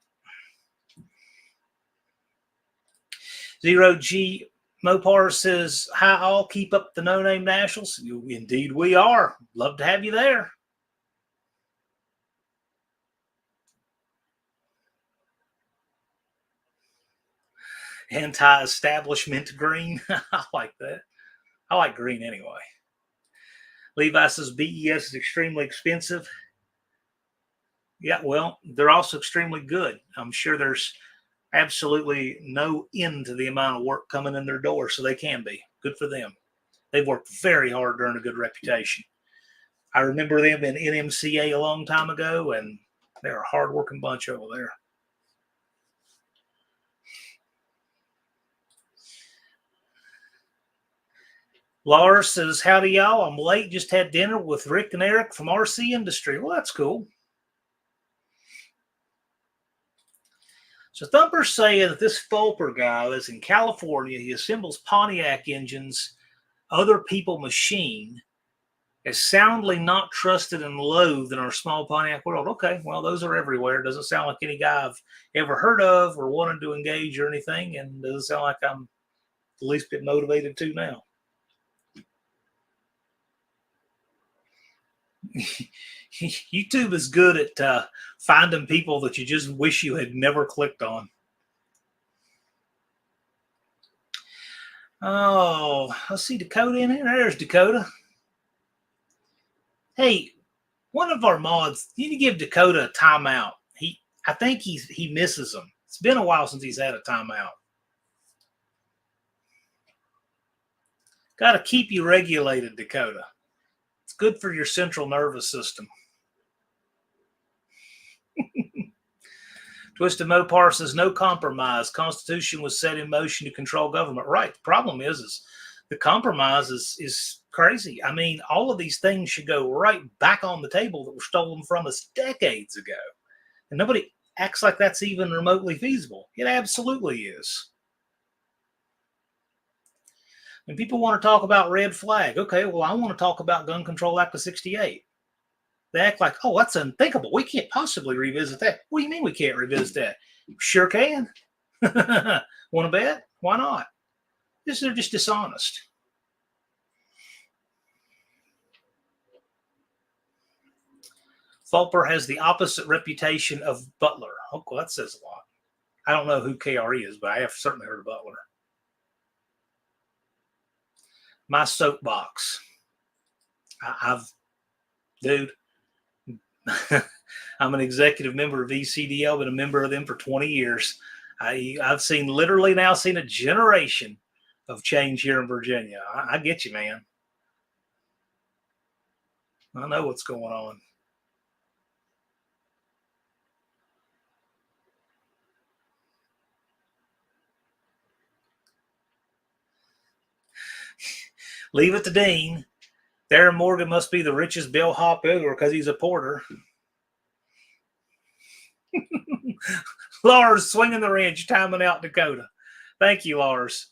Zero G Mopar says, "Hi all, keep up the No Name Nationals." Indeed, we are. Love to have you there. Anti-establishment green. I like that. I like green anyway. Levi says BES is extremely expensive. Yeah, well, they're also extremely good. I'm sure there's absolutely no end to the amount of work coming in their door, so they can be. Good for them. They've worked very hard to earn a good reputation. I remember them in NMCA a long time ago, and they're a hard-working bunch over there. Lars says, "Howdy, y'all. I'm late. Just had dinner with Rick and Eric from RC Industry." Well, that's cool. So Thumper's saying that this Fulper guy is in California. He assembles Pontiac engines, other people machine, is soundly not trusted and loathed in our small Pontiac world. Okay, well, those are everywhere. Doesn't sound like any guy I've ever heard of or wanted to engage or anything, and doesn't sound like I'm the least bit motivated to now. YouTube is good at finding people that you just wish you had never clicked on. Oh, let's see Dakota in here. There's Dakota. Hey, one of our mods, you need to give Dakota a timeout. I think he misses them. It's been a while since he's had a timeout. Got to keep you regulated, Dakota. It's good for your central nervous system. Twisted Mopar says, "No compromise. Constitution was set in motion to control government." Right. The problem is the compromise is crazy. I mean, all of these things should go right back on the table that were stolen from us decades ago. And nobody acts like that's even remotely feasible. It absolutely is. When people want to talk about red flag, okay, well, I want to talk about Gun Control Act of 68. They act like, oh, that's unthinkable. We can't possibly revisit that. What do you mean we can't revisit that? Sure can. Want to bet? Why not? They're just dishonest. Fulper has the opposite reputation of Butler. Oh, well, that says a lot. I don't know who KRE is, but I have certainly heard of Butler. My soapbox. Dude, I'm an executive member of ECDL, been a member of them for 20 years. I've literally now seen a generation of change here in Virginia. I get you, man. I know what's going on. Leave it to Dean. Darren Morgan must be the richest bellhop ever because he's a porter. Lars swinging the wrench, timing out Dakota. Thank you, Lars.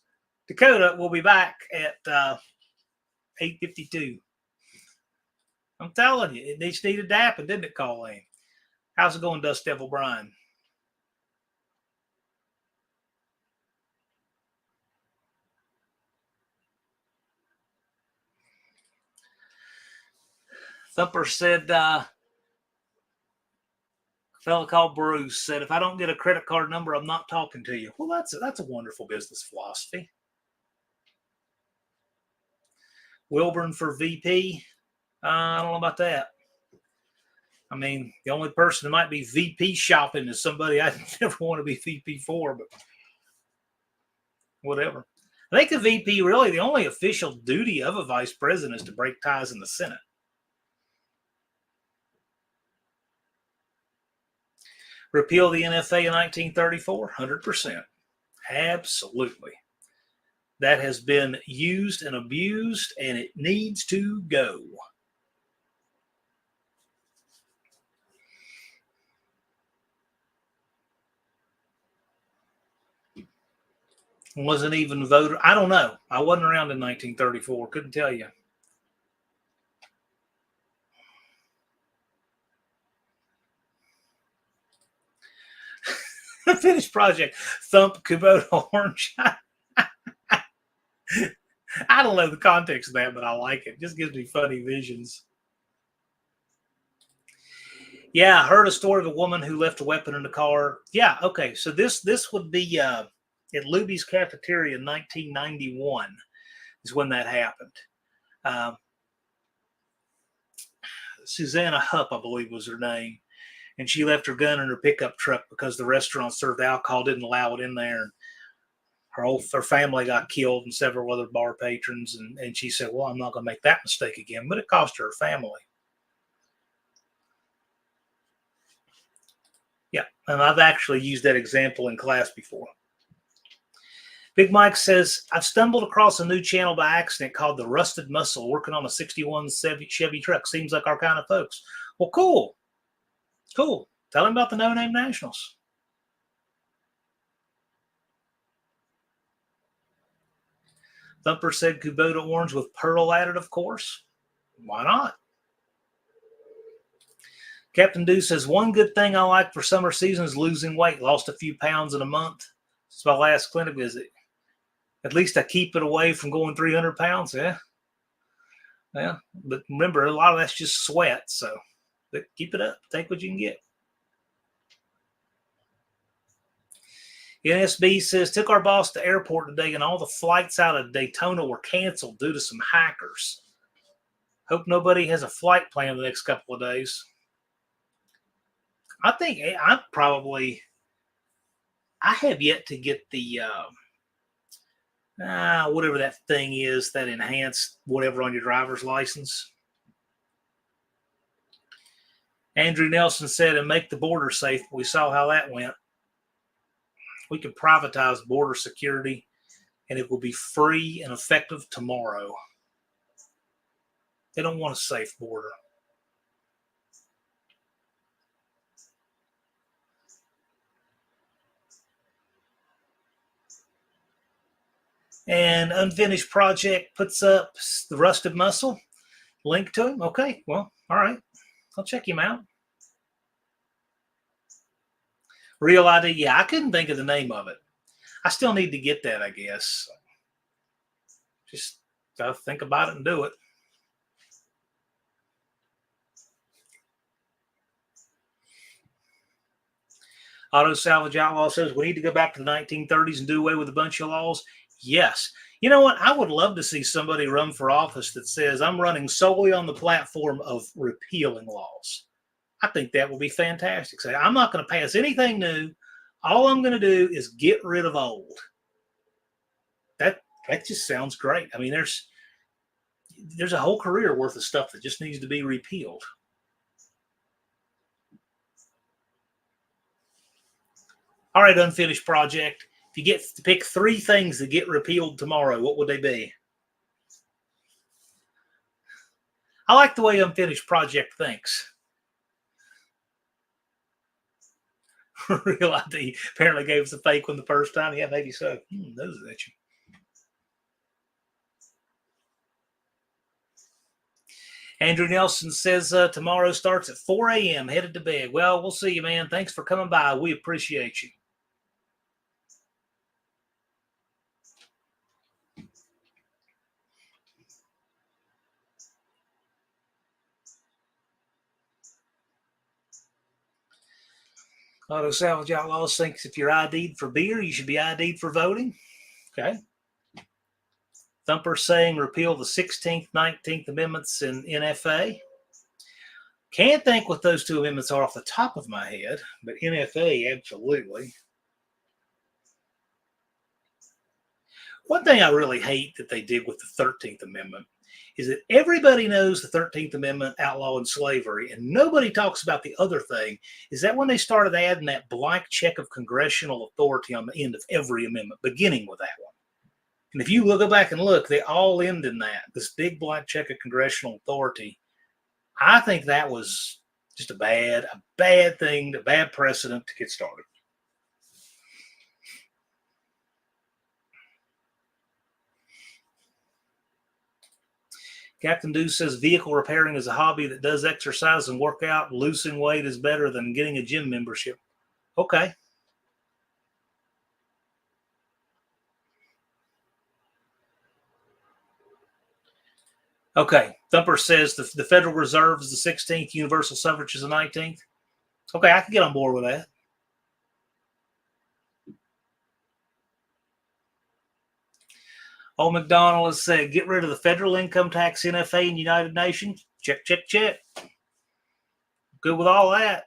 Dakota will be back at 8:52. I'm telling you, it needs needed to happen, didn't it, Colleen? How's it going, Dust Devil Brian? Thumper said, a fellow called Bruce said, "If I don't get a credit card number, I'm not talking to you." Well, that's a wonderful business philosophy. Wilburn for VP. I don't know about that. I mean, the only person that might be VP shopping is somebody I never want to be VP for, but whatever. I think the VP, really, the only official duty of a vice president is to break ties in the Senate. Repeal the NFA in 1934? 100%. Absolutely. That has been used and abused, and it needs to go. Wasn't even voter. I don't know. I wasn't around in 1934. Couldn't tell you. Finished project. Thump Kubota orange. I don't know the context of that, but I like it. Just gives me funny visions. Yeah, I heard a story of a woman who left a weapon in the car. Yeah, okay. So this would be at Luby's Cafeteria in 1991 is when that happened. Susanna Hupp, I believe, was her name. And she left her gun in her pickup truck because the restaurant served alcohol, didn't allow it in there. Her family got killed and several other bar patrons. And she said, well, I'm not going to make that mistake again. But it cost her family. Yeah, and I've actually used that example in class before. Big Mike says, I've stumbled across a new channel by accident called The Rusted Muscle, working on a 61 Chevy truck. Seems like our kind of folks. Well, cool. Cool. Tell him about the No Name Nationals. Thumper said Kubota orange with pearl added, of course. Why not? Captain Dew says, one good thing I like for summer season is losing weight. Lost a few pounds in a month. It's my last clinic visit. At least I keep it away from going 300 pounds. Yeah. Yeah. But remember, a lot of that's just sweat. So but keep it up. Take what you can get. NSB says, took our boss to the airport today and all the flights out of Daytona were canceled due to some hackers. Hope nobody has a flight plan the next couple of days. I think I have yet to get the whatever that thing is, that enhanced whatever on your driver's license. Andrew Nelson said, and make the border safe. We saw how that went. We could privatize border security and it will be free and effective tomorrow. They don't want a safe border. And Unfinished Project puts up the Rusted Muscle. Link to him. Okay, well, all right. I'll check him out. Real ID. Yeah, I couldn't think of the name of it. I still need to get that, I guess. Just gotta think about it and do it. Auto Salvage Outlaw says, we need to go back to the 1930s and do away with a bunch of laws. Yes. You know what? I would love to see somebody run for office that says, I'm running solely on the platform of repealing laws. I think that would be fantastic. Say, I'm not going to pass anything new. All I'm going to do is get rid of old. That just sounds great. I mean, there's a whole career worth of stuff that just needs to be repealed. All right, Unfinished Project. If you get to pick 3 things that get repealed tomorrow, what would they be? I like the way Unfinished Project thinks. Real ID apparently gave us a fake one the first time. Yeah, maybe so. Those are at you. Andrew Nelson says tomorrow starts at 4 a.m. Headed to bed. Well, we'll see you, man. Thanks for coming by. We appreciate you. Auto Salvage Outlaws thinks if you're ID'd for beer, you should be ID'd for voting. Okay. Thumper saying repeal the 16th, 19th Amendments in NFA. Can't think what those 2 amendments are off the top of my head, but NFA, absolutely. One thing I really hate that they did with the 13th Amendment is that everybody knows the 13th Amendment outlawing slavery, and nobody talks about the other thing, is that when they started adding that blank check of congressional authority on the end of every amendment, beginning with that one. And if you go back and look, they all end in that, this big blank check of congressional authority. I think that was just a bad thing, a bad precedent to get started. Captain Deuce says vehicle repairing is a hobby that does exercise and workout. Losing weight is better than getting a gym membership. Okay. Okay. Thumper says the Federal Reserve is the 16th, universal suffrage is the 19th. Okay, I can get on board with that. Old McDonald has said, get rid of the federal income tax, NFA, and United Nations. Check, check, check. Good with all that.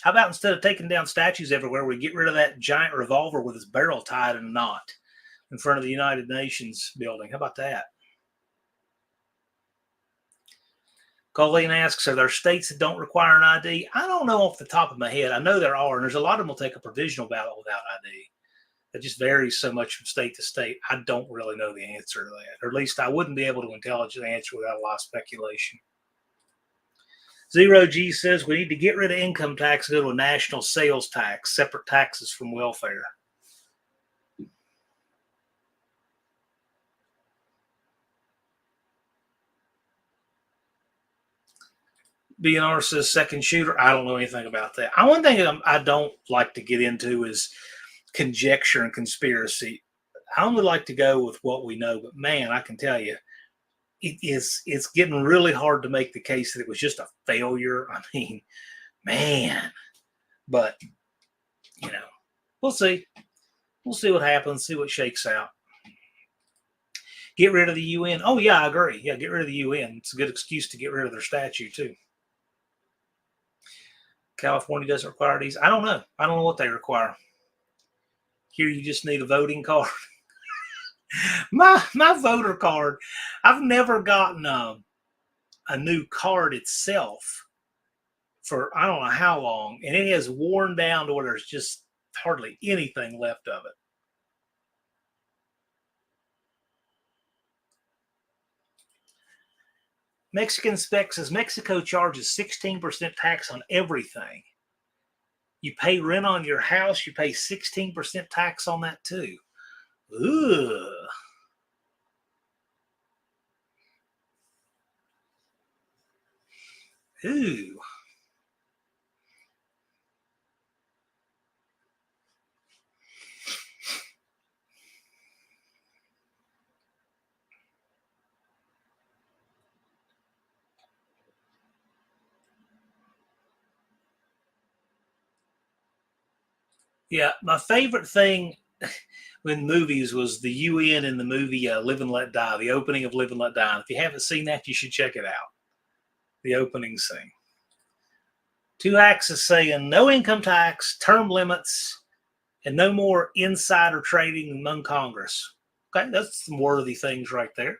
How about instead of taking down statues everywhere, we get rid of that giant revolver with its barrel tied in a knot in front of the United Nations building? How about that? Colleen asks, are there states that don't require an ID? I don't know off the top of my head. I know there are, and there's a lot of them will take a provisional ballot without ID. It just varies so much from state to state. I don't really know the answer to that, or at least I wouldn't be able to intelligently answer without a lot of speculation. Zero G says we need to get rid of income tax and go to a national sales tax, separate taxes from welfare. BNR says second shooter. I don't know anything about that. One thing I don't like to get into is conjecture and conspiracy. I only like to go with what we know, but man, I can tell you, it's getting really hard to make the case that it was just a failure. I mean, man, but you know, we'll see. We'll see what happens, see what shakes out. Get rid of the UN. Oh yeah, I agree. Yeah, get rid of the UN. It's a good excuse to get rid of their statue too. California doesn't require these. I don't know. I don't know what they require. Here you just need a voting card. my voter card, I've never gotten a new card itself for I don't know how long, and it has worn down to where there's just hardly anything left of it. Mexican Spec says Mexico charges 16% tax on everything. You pay rent on your house, you pay 16% tax on that too. Ugh. Ooh. Yeah, my favorite thing in movies was the UN in the movie Live and Let Die, the opening of Live and Let Die. And if you haven't seen that, you should check it out. The opening scene. Two Hacks is saying no income tax, term limits, and no more insider trading among Congress. Okay, that's some worthy things right there.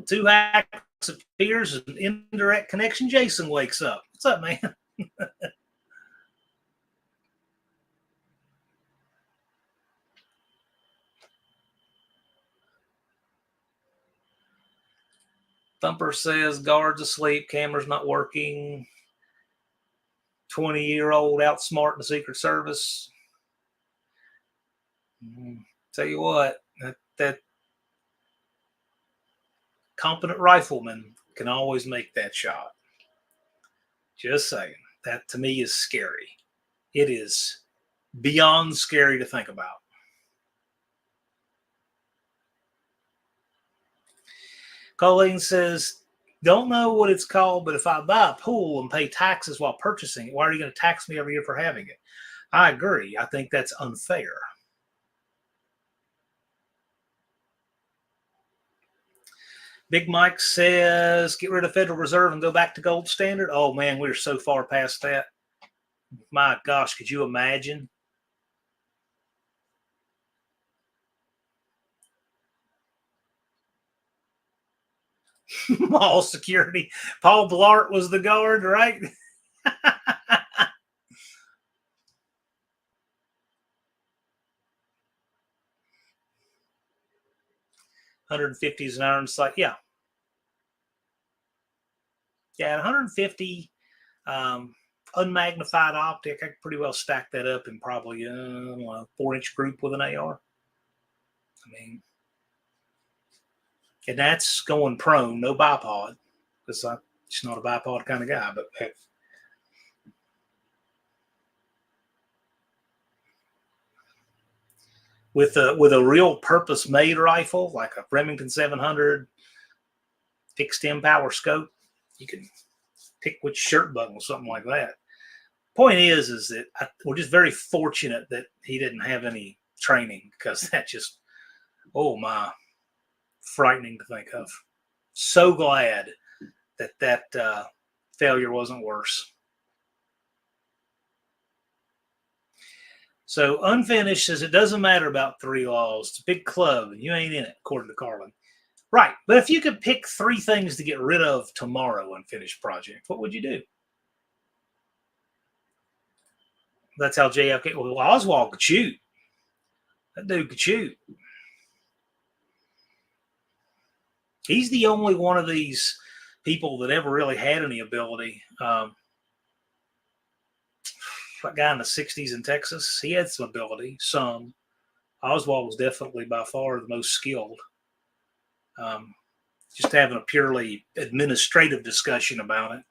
Two Hacks appears as an indirect connection. Jason wakes up. What's up, man? Thumper says guards asleep, cameras not working. 20-year-old outsmarting the Secret Service. Tell you what, that competent rifleman can always make that shot. Just saying. That to me is scary. It is beyond scary to think about. Colleen says, don't know what it's called, but if I buy a pool and pay taxes while purchasing it, why are you going to tax me every year for having it? I agree. I think that's unfair. Big Mike says, get rid of Federal Reserve and go back to gold standard. Oh, man, we're so far past that. My gosh, could you imagine? Mall security. Paul Blart was the guard, right? 150 is an iron sight. Yeah. Yeah, 150 unmagnified optic. I could pretty well stack that up in probably a 4-inch group with an AR. I mean, and that's going prone, no bipod, because I'm just not a bipod kind of guy. But with a real purpose-made rifle like a Remington 700 fixed stem power scope, you can pick which shirt button or something like that. Point is that we're just very fortunate that he didn't have any training, because that just, oh my, frightening to think of. So glad that failure wasn't worse. So Unfinished says it doesn't matter about 3 laws. It's a big club and you ain't in it, according to Carlin. Right. But if you could pick 3 things to get rid of tomorrow, Unfinished Project, what would you do? That's how JFK, well, Oswald could shoot. That dude could shoot. He's the only one of these people that ever really had any ability. That guy in the 60s in Texas, he had some ability, some. Oswald was definitely by far the most skilled. Just having a purely administrative discussion about it.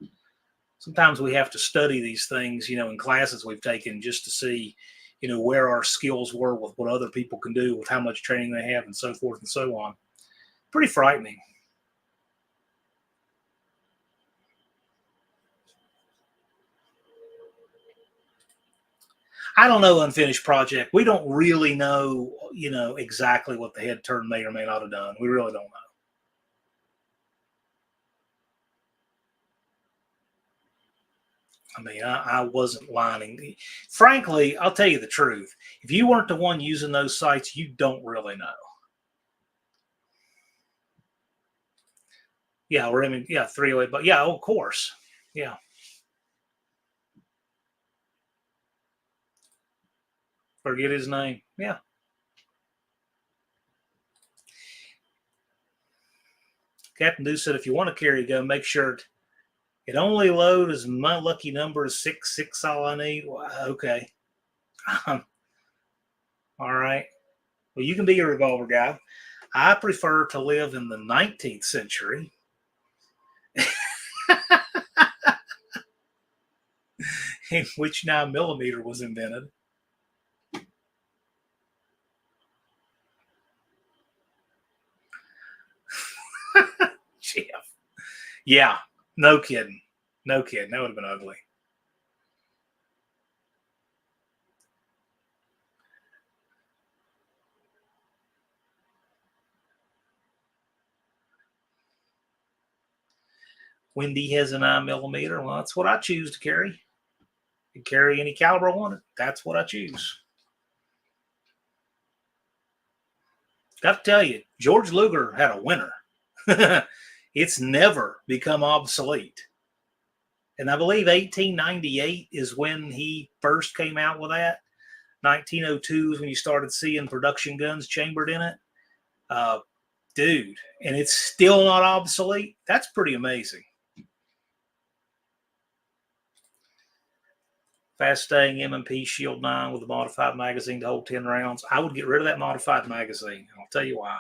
Sometimes we have to study these things, in classes we've taken, just to see, where our skills were with what other people can do, with how much training they have, and so forth and so on. Pretty frightening. I don't know, Unfinished Project. We don't really know, exactly what the head turn may or may not have done. We really don't know. I mean, I wasn't lining. Frankly, I'll tell you the truth. If you weren't the one using those sites, you don't really know. Yeah, we're in, 308, but yeah, of course. Yeah. Forget his name. Yeah. Captain Deuce said, if you want to carry a gun, make sure it only load as my lucky number is 6. All I need. Well, okay. All right. Well, you can be a revolver guy. I prefer to live in the 19th century. In which 9mm was invented. Jeff. Yeah, no kidding. No kidding. That would have been ugly. Wendy has a 9mm. Well, that's what I choose to carry. You carry any caliber I want. That's what I choose. Got to tell you, George Luger had a winner. It's never become obsolete. And I believe 1898 is when he first came out with that. 1902 is when you started seeing production guns chambered in it. Dude, and it's still not obsolete. That's pretty amazing. Fast staying M&P Shield 9 with a modified magazine to hold 10 rounds. I would get rid of that modified magazine. I'll tell you why.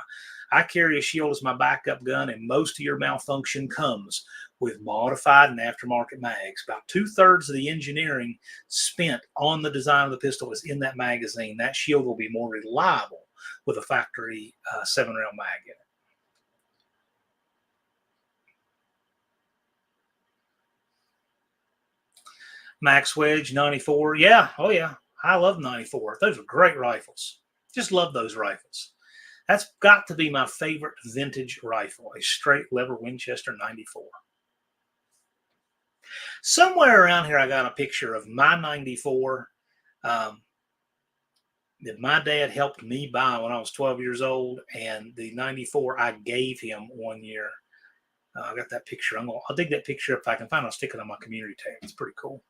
I carry a Shield as my backup gun, and most of your malfunction comes with modified and aftermarket mags. About 2/3 of the engineering spent on the design of the pistol is in that magazine. That Shield will be more reliable with a factory 7-round mag in it. Max Wedge 94. Yeah. Oh, yeah. I love 94. Those are great rifles. Just love those rifles. That's got to be my favorite vintage rifle, a straight lever Winchester 94. Somewhere around here, I got a picture of my 94 that my dad helped me buy when I was 12 years old, and the 94 I gave him one year. I got that picture. I'll dig that picture up if I can find it. I'll stick it on my community tab. It's pretty cool.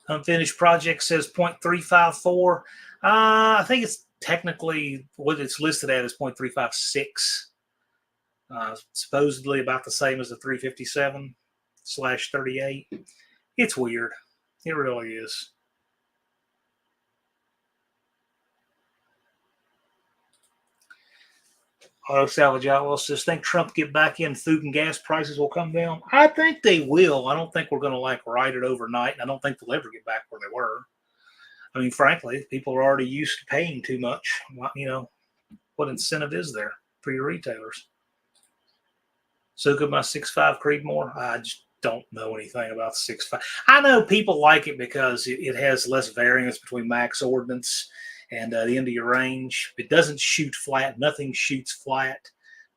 Unfinished Project says 0.354. I think it's technically what it's listed at is 0.356. Supposedly about the same as the 357. 38. It's weird. It really is. Auto Salvage Outlaw says, think Trump get back in, food and gas prices will come down. I think they will. I don't think we're going to like ride it overnight. And I don't think they'll ever get back where they were. I mean, frankly, people are already used to paying too much. You know, what incentive is there for your retailers? So could my 6.5 Creedmoor? I just don't know anything about the 6.5. I know people like it because it has less variance between max ordnance and the end of your range. It doesn't shoot flat. Nothing shoots flat,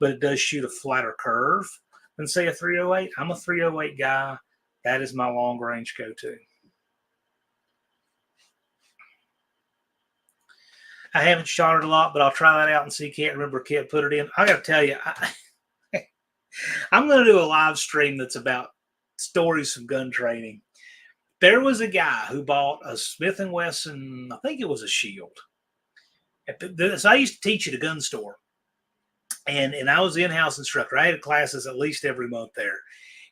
but it does shoot a flatter curve than, say, a 308. I'm a 308 guy. That is my long range go-to. I haven't shot it a lot, but I'll try that out and see. Can't remember Kit put it in. I got to tell you, I'm going to do a live stream that's about stories from gun training. There was a guy who bought a Smith & Wesson, I think it was a Shield. So I used to teach at a gun store, and I was the in-house instructor. I had classes at least every month there.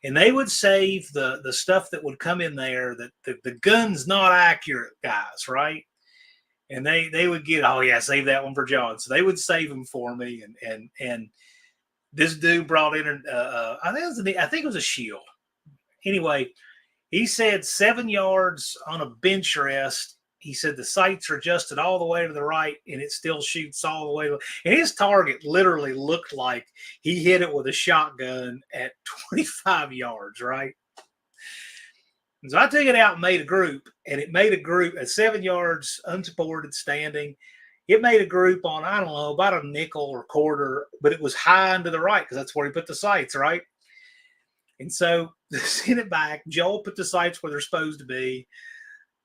And they would save the stuff that would come in there, that the gun's not accurate guys, right? And they would get, oh yeah, save that one for John. So they would save them for me. And this dude brought in, I think it was a Shield. Anyway, he said 7 yards on a bench rest. He said the sights are adjusted all the way to the right, and it still shoots all the way. And his target literally looked like he hit it with a shotgun at 25 yards, right? And so I took it out and made a group, and it made a group at 7 yards, unsupported, standing. It made a group on, I don't know, about a nickel or quarter, but it was high and to the right because that's where he put the sights, right? And so sent it back. Joel put the sights where they're supposed to be,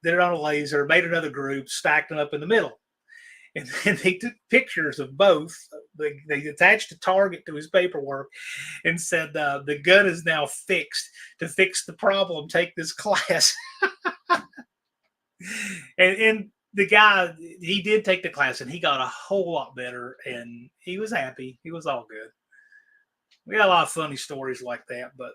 did it on a laser, made another group, stacked them up in the middle. And then they took pictures of both. They attached a target to his paperwork and said, the gun is now fixed. To fix the problem, take this class. and the guy, he did take the class, and he got a whole lot better, and he was happy. He was all good. We got a lot of funny stories like that, but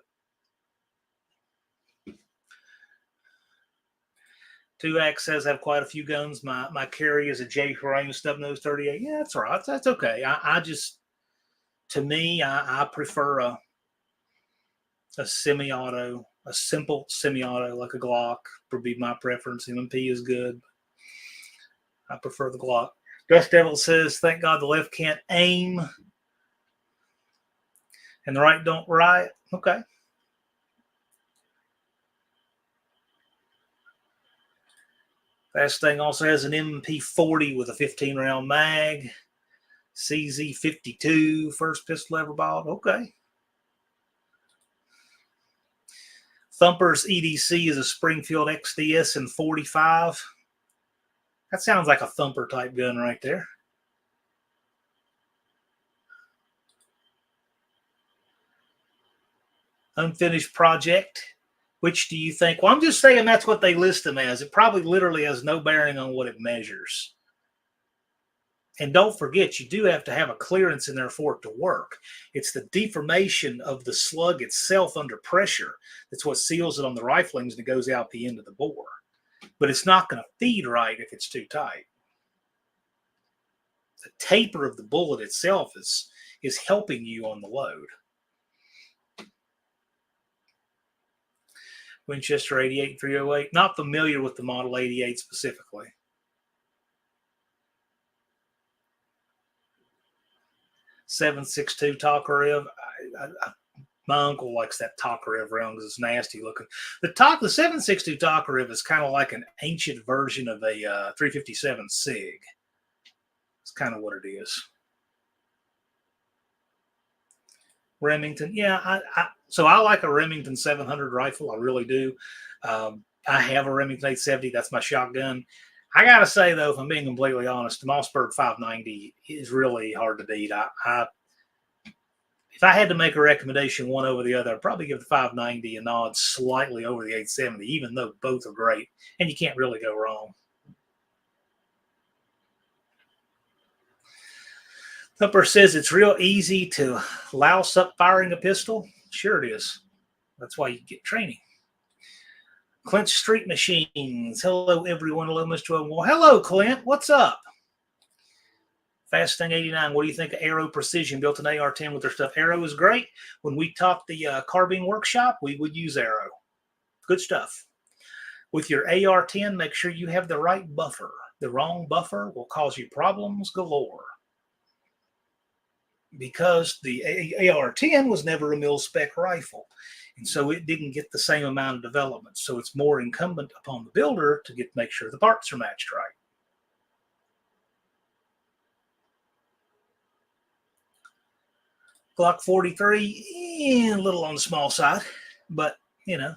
2X says I have quite a few guns. My carry is a J. Frame Stub Nose 38. Yeah, that's all right. That's okay. I just, to me, I prefer a semi-auto, a simple semi-auto like a Glock would be my preference. M&P is good. I prefer the Glock. Dust Devil says, thank God the left can't aim and the right don't riot. Okay. Fast Thing also has an M&P 40 with a 15-round mag. CZ 52, first pistol ever bought. Okay. Thumper's EDC is a Springfield XDS in 45. That sounds like a Thumper type gun right there. Unfinished project. Which do you think? Well, I'm just saying that's what they list them as. It probably literally has no bearing on what it measures. And don't forget, you do have to have a clearance in there for it to work. It's the deformation of the slug itself under pressure that's what seals it on the riflings, and it goes out the end of the bore. But it's not going to feed right if it's too tight. The taper of the bullet itself is helping you on the load. Winchester 88 308. Not familiar with the Model 88 specifically. .762 Tokarev. My uncle likes that Tokarev round because it's nasty looking. The .762 Tokarev is kind of like an ancient version of a 357 SIG. It's kind of what it is. Remington, yeah. So I like a Remington 700 rifle. I really do. I have a Remington 870. That's my shotgun. I got to say, though, if I'm being completely honest, the Mossberg 590 is really hard to beat. If I had to make a recommendation one over the other, I'd probably give the 590 a nod slightly over the 870, even though both are great, and you can't really go wrong. Thumper says it's real easy to louse up firing a pistol. Sure it is. That's why you get training. Clint Street Machines. Hello, everyone. Hello, Mr. Owen. Well, hello, Clint. What's up? Fast Thing 89. What do you think of AHRA Precision? Built an AR-10 with their stuff. AHRA is great. When we taught the carbine workshop, we would use AHRA. Good stuff. With your AR-10, make sure you have the right buffer. The wrong buffer will cause you problems galore. Because the AR-10 was never a mil-spec rifle. And so it didn't get the same amount of development. So it's more incumbent upon the builder to make sure the parts are matched right. Glock 43, a little on the small side, but, you know,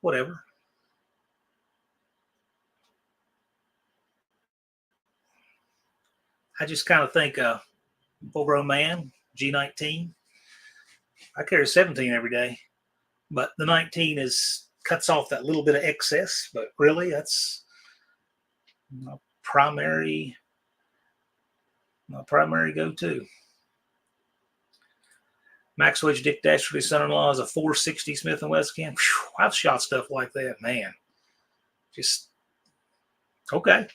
whatever. I just kind of think full-grown man, G19. I carry 17 every day, but the 19 cuts off that little bit of excess, but really that's my primary go-to. Max Wedge Dick Dastardly's son-in-law is a 460 Smith & Wesson. I've shot stuff like that, man. Just, okay.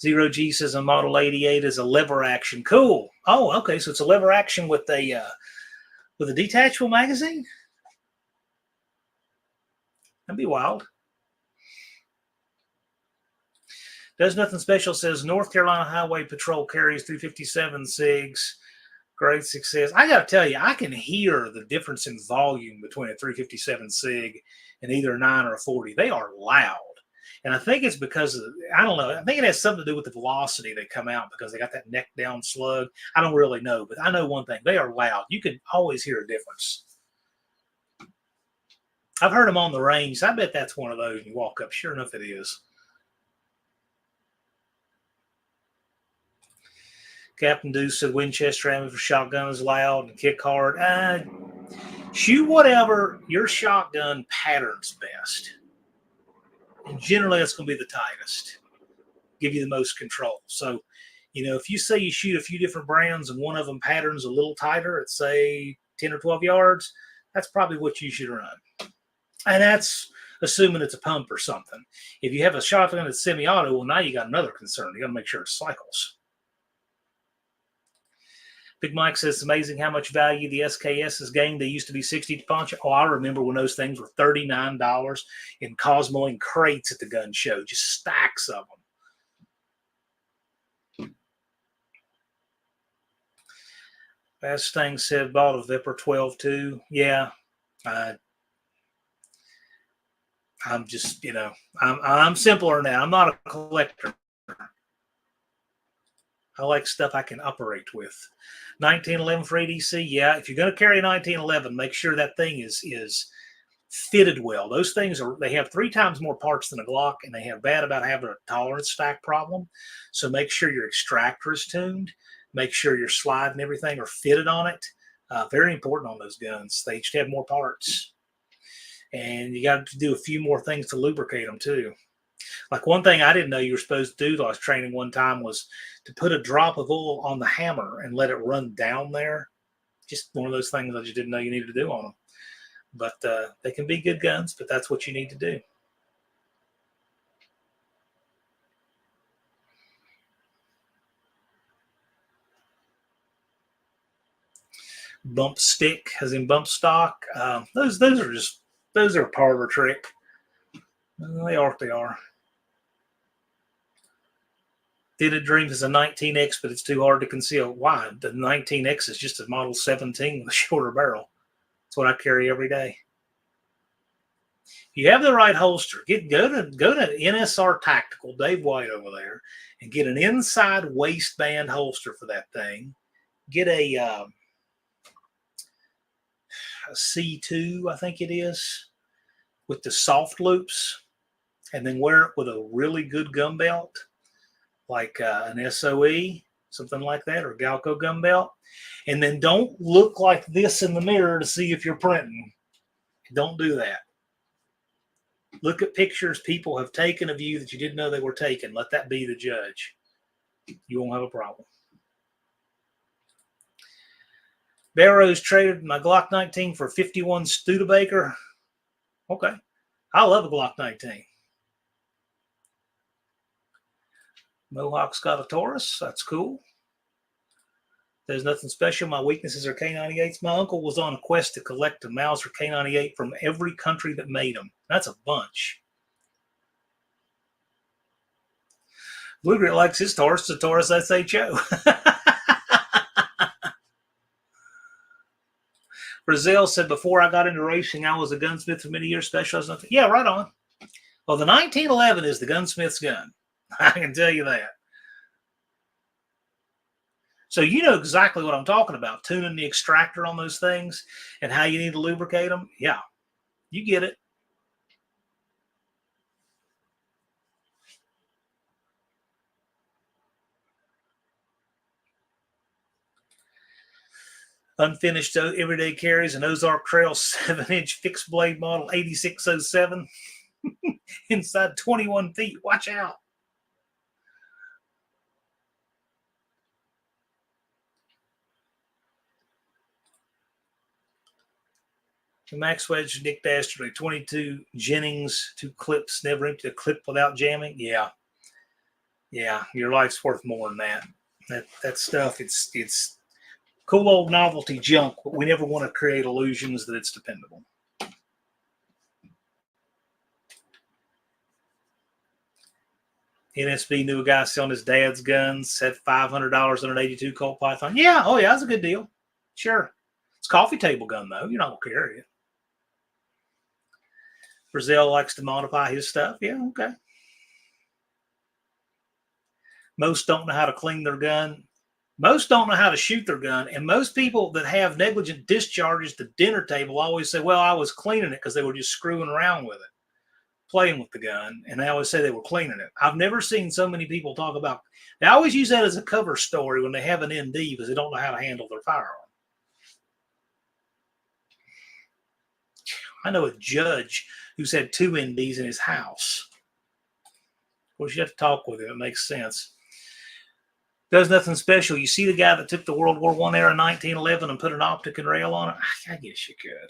Zero G says a Model 88 is a lever action. Cool. Oh, okay. So it's a lever action with a detachable magazine? That'd be wild. Does Nothing Special says North Carolina Highway Patrol carries 357 SIGs. Great success. I got to tell you, I can hear the difference in volume between a 357 SIG and either a 9 or a 40. They are loud. And I think it's because of, I don't know, I think it has something to do with the velocity they come out because they got that neck down slug. I don't really know, but I know one thing. They are loud. You can always hear a difference. I've heard them on the range. I bet that's one of those. You walk up. Sure enough, it is. Captain Deuce said Winchester ammo for shotgun is loud and kick hard. Shoot whatever your shotgun patterns best. And generally, that's going to be the tightest. Give you the most control. So, you know, if you say you shoot a few different brands and one of them patterns a little tighter at, say, 10 or 12 yards, that's probably what you should run. And that's assuming it's a pump or something. If you have a shotgun that's semi-auto, well, now you got another concern. You got to make sure it cycles. Big Mike says it's amazing how much value the SKS has gained. They used to be $60 to punch. Oh, I remember when those things were $39 in Cosmoline crates at the gun show, just stacks of them. Fast Thing said bought a Viper 12 too. Yeah, I'm just, you know, I'm simpler now. I'm not a collector. I like stuff I can operate with. 1911 for ADC, yeah. If you're going to carry a 1911, make sure that thing is fitted well. Those things they have 3 times more parts than a Glock, and they have bad about having a tolerance stack problem. So make sure your extractor is tuned. Make sure your slide and everything are fitted on it. Very important on those guns. They each have more parts. And you got to do a few more things to lubricate them too. Like one thing I didn't know you were supposed to do that I was training one time was to put a drop of oil on the hammer and let it run down there. Just one of those things I just didn't know you needed to do on them. But they can be good guns, but that's what you need to do. Bump stick, as in bump stock. Those are a parlor trick. They are what they are. Fitted Dreams is a 19X, but it's too hard to conceal. Why? The 19X is just a Model 17 with a shorter barrel. That's what I carry every day. If you have the right holster, go to NSR Tactical, Dave White over there, and get an inside waistband holster for that thing. Get a C2, I think it is, with the soft loops, and then wear it with a really good gun belt, like an SOE, something like that, or Galco gun belt. And then don't look like this in the mirror to see if you're printing. Don't do that. Look at pictures people have taken of you that you didn't know they were taken. Let that be the judge. You won't have a problem. Barrows traded my Glock 19 for 51 Studebaker. Okay. I love a Glock 19. Mohawk's got a Taurus. That's cool. There's nothing special. My weaknesses are K98s. My uncle was on a quest to collect a Mauser K98 from every country that made them. That's a bunch. Blue Grit likes his Taurus. The Taurus SHO. Brazil said, before I got into racing, I was a gunsmith for many years, specialized nothing. Yeah, right on. Well, the 1911 is the gunsmith's gun. I can tell you that. So you know exactly what I'm talking about, tuning the extractor on those things and how you need to lubricate them. Yeah, you get it. Unfinished everyday carries, an Ozark Trail 7-inch fixed blade model 8607 inside 21 feet. Watch out. Max Wedge, Dick Dastardly, 22 Jennings, 2 clips, never empty a clip without jamming. Yeah. Yeah, your life's worth more than that. That stuff, it's cool old novelty junk, but we never want to create illusions that it's dependable. NSB knew a guy selling his dad's guns, said $500 on an 82 Colt Python. Yeah, oh yeah, that's a good deal. Sure. It's a coffee table gun, though. You're not going to carry it. Brazil likes to modify his stuff. Yeah, okay. Most don't know how to clean their gun. Most don't know how to shoot their gun. And most people that have negligent discharges to dinner table always say, well, I was cleaning it, because they were just screwing around with it, playing with the gun. And they always say they were cleaning it. I've never seen so many people talk about, they always use that as a cover story when they have an ND because they don't know how to handle their firearm. I know a judge who's had 2 NDs in his house. Of course, you have to talk with him. It makes sense. Does nothing special. You see the guy that took the World War I era 1911 and put an optic and rail on it? I guess you could.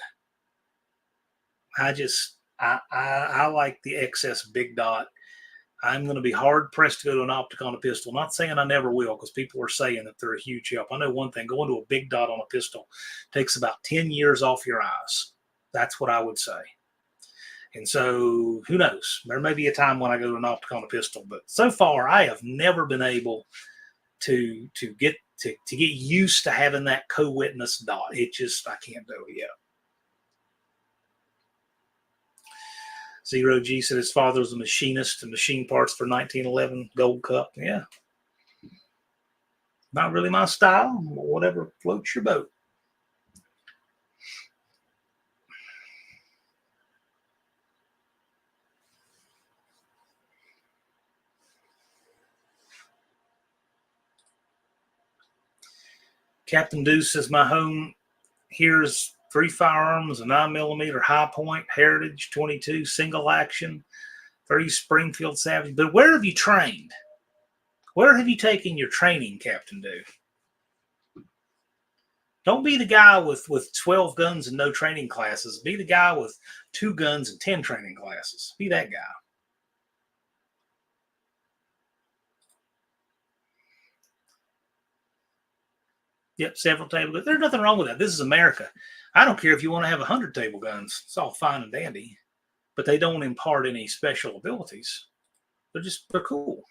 I like the XS Big Dot. I'm going to be hard pressed to go to an optic on a pistol. Not saying I never will, because people are saying that they're a huge help. I know one thing, going to a Big Dot on a pistol takes about 10 years off your eyes. That's what I would say. And so who knows? There may be a time when I go to an optic on a pistol, but so far I have never been able to get used to having that co-witness dot. It just, I can't do it yet. Zero G said his father was a machinist and machine parts for 1911 Gold Cup. Yeah. Not really my style. Whatever floats your boat. Captain Deuce says, my home here's 3 firearms, a 9mm high point, Heritage 22, single action, 3 Springfield Savage. But where have you trained? Where have you taken your training, Captain Deuce? Don't be the guy with 12 guns and no training classes. Be the guy with 2 guns and 10 training classes. Be that guy. Yep, several table guns. There's nothing wrong with that. This is America. I don't care if you want to have 100 table guns. It's all fine and dandy. But they don't impart any special abilities. They're cool.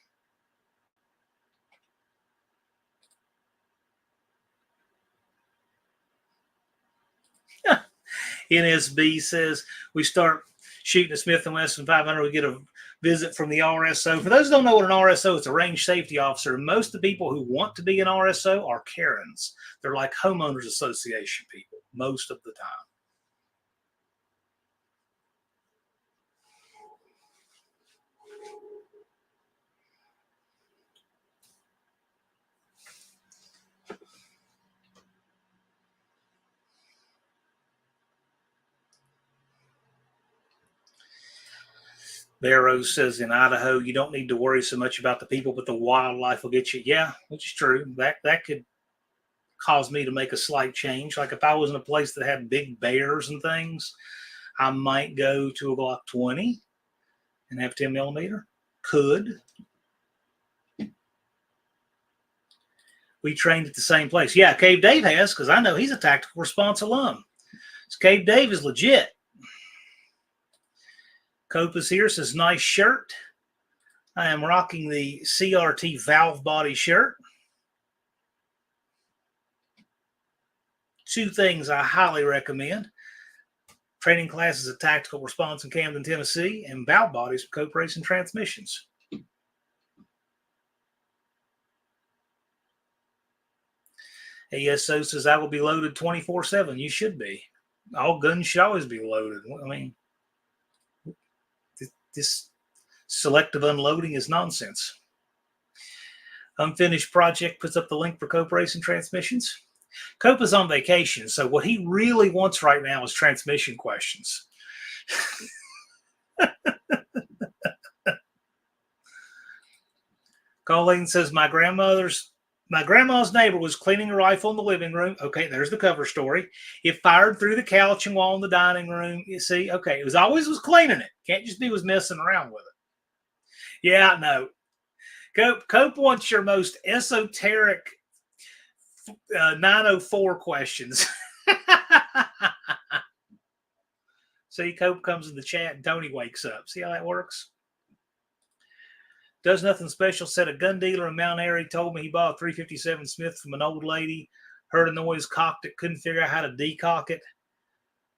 NSB says, we start shooting a Smith & Wesson 500, we get a visit from the RSO. For those who don't know what an RSO is, a range safety officer. Most of the people who want to be an RSO are Karens. They're like homeowners association people most of the time. Barrows says, in Idaho, you don't need to worry so much about the people, but the wildlife will get you. Yeah, which is true. That could cause me to make a slight change. Like if I was in a place that had big bears and things, I might go to a Glock 20 and have 10 millimeter. Could. We trained at the same place. Yeah, Cave Dave has, because I know he's a tactical response alum. So Cave Dave is legit. Copa's here says, nice shirt. I am rocking the CRT valve body shirt. Two things I highly recommend. Training classes at Tactical Response in Camden, Tennessee, and valve bodies for Cope Racing Transmissions. ASO says, I will be loaded 24/7. You should be. All guns should always be loaded. I mean, this selective unloading is nonsense. Unfinished Project puts up the link for Cope Racing Transmissions. Cope is on vacation, so what he really wants right now is transmission questions. Colleen says, my grandma's neighbor was cleaning a rifle in the living room. Okay, there's the cover story. It fired through the couch and wall in the dining room. You see, okay, it was always cleaning it. Can't just be was messing around with it. Yeah, no. Cope wants your most esoteric 904 questions. See, Cope comes in the chat and Tony wakes up. See how that works? Does nothing special. Said a gun dealer in Mount Airy told me he bought a 357 Smith from an old lady. Heard a noise, cocked it, couldn't figure out how to decock it.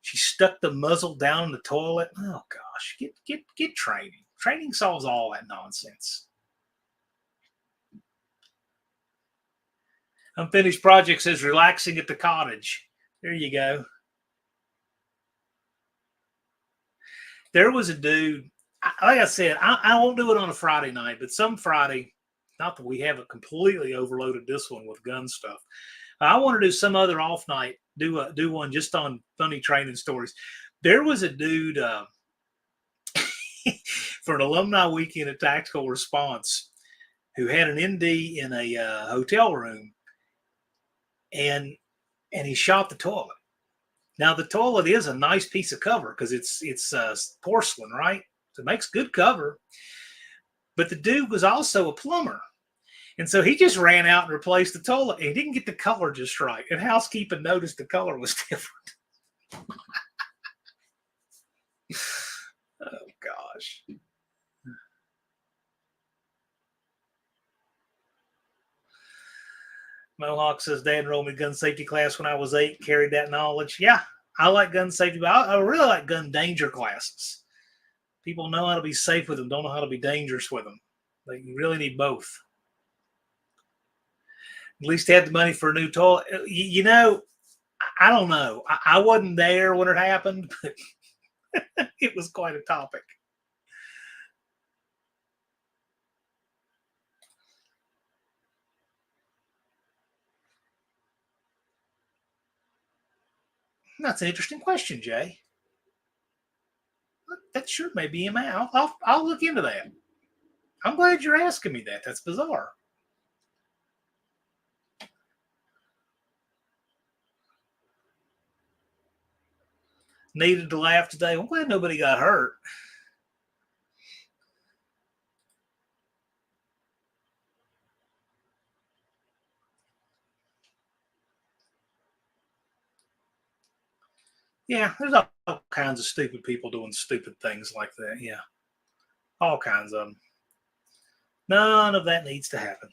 She stuck the muzzle down in the toilet. Oh gosh, get training. Training solves all that nonsense. Unfinished Project says relaxing at the cottage. There you go. There was a dude, like I said, I won't do it on a Friday night, but some Friday, not that we haven't completely overloaded this one with gun stuff. I want to do some other off night, do one just on funny training stories. There was a dude for an alumni weekend at Tactical Response who had an ND in a hotel room, and he shot the toilet. Now the toilet is a nice piece of cover because it's porcelain, right? So it makes good cover. But the dude was also a plumber. And so he just ran out and replaced the toilet. And he didn't get the color just right. And housekeeping noticed the color was different. Oh, gosh. Mohawk says, Dad enrolled me in gun safety class when I was 8, carried that knowledge. Yeah, I like gun safety, but I really like gun danger classes. People know how to be safe with them, don't know how to be dangerous with them. Like, you really need both. At least had the money for a new toilet. You know, I don't know. I wasn't there when it happened, but it was quite a topic. That's an interesting question, Jay. That sure may be him out. I'll look into that. I'm glad you're asking me that. That's bizarre. Needed to laugh today. I'm glad nobody got hurt. Yeah, there's all kinds of stupid people doing stupid things like that. Yeah, all kinds of them. None of that needs to happen.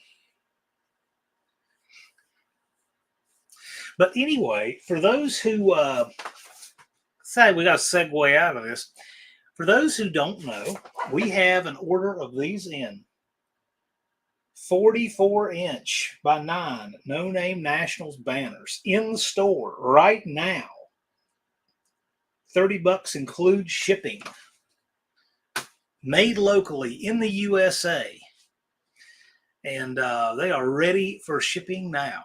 But anyway, for those who say we got to segue out of this, for those who don't know, we have an order of these in 44-inch by 9 No Name Nationals banners in the store right now. $30 includes shipping. Made locally in the USA. And they are ready for shipping now.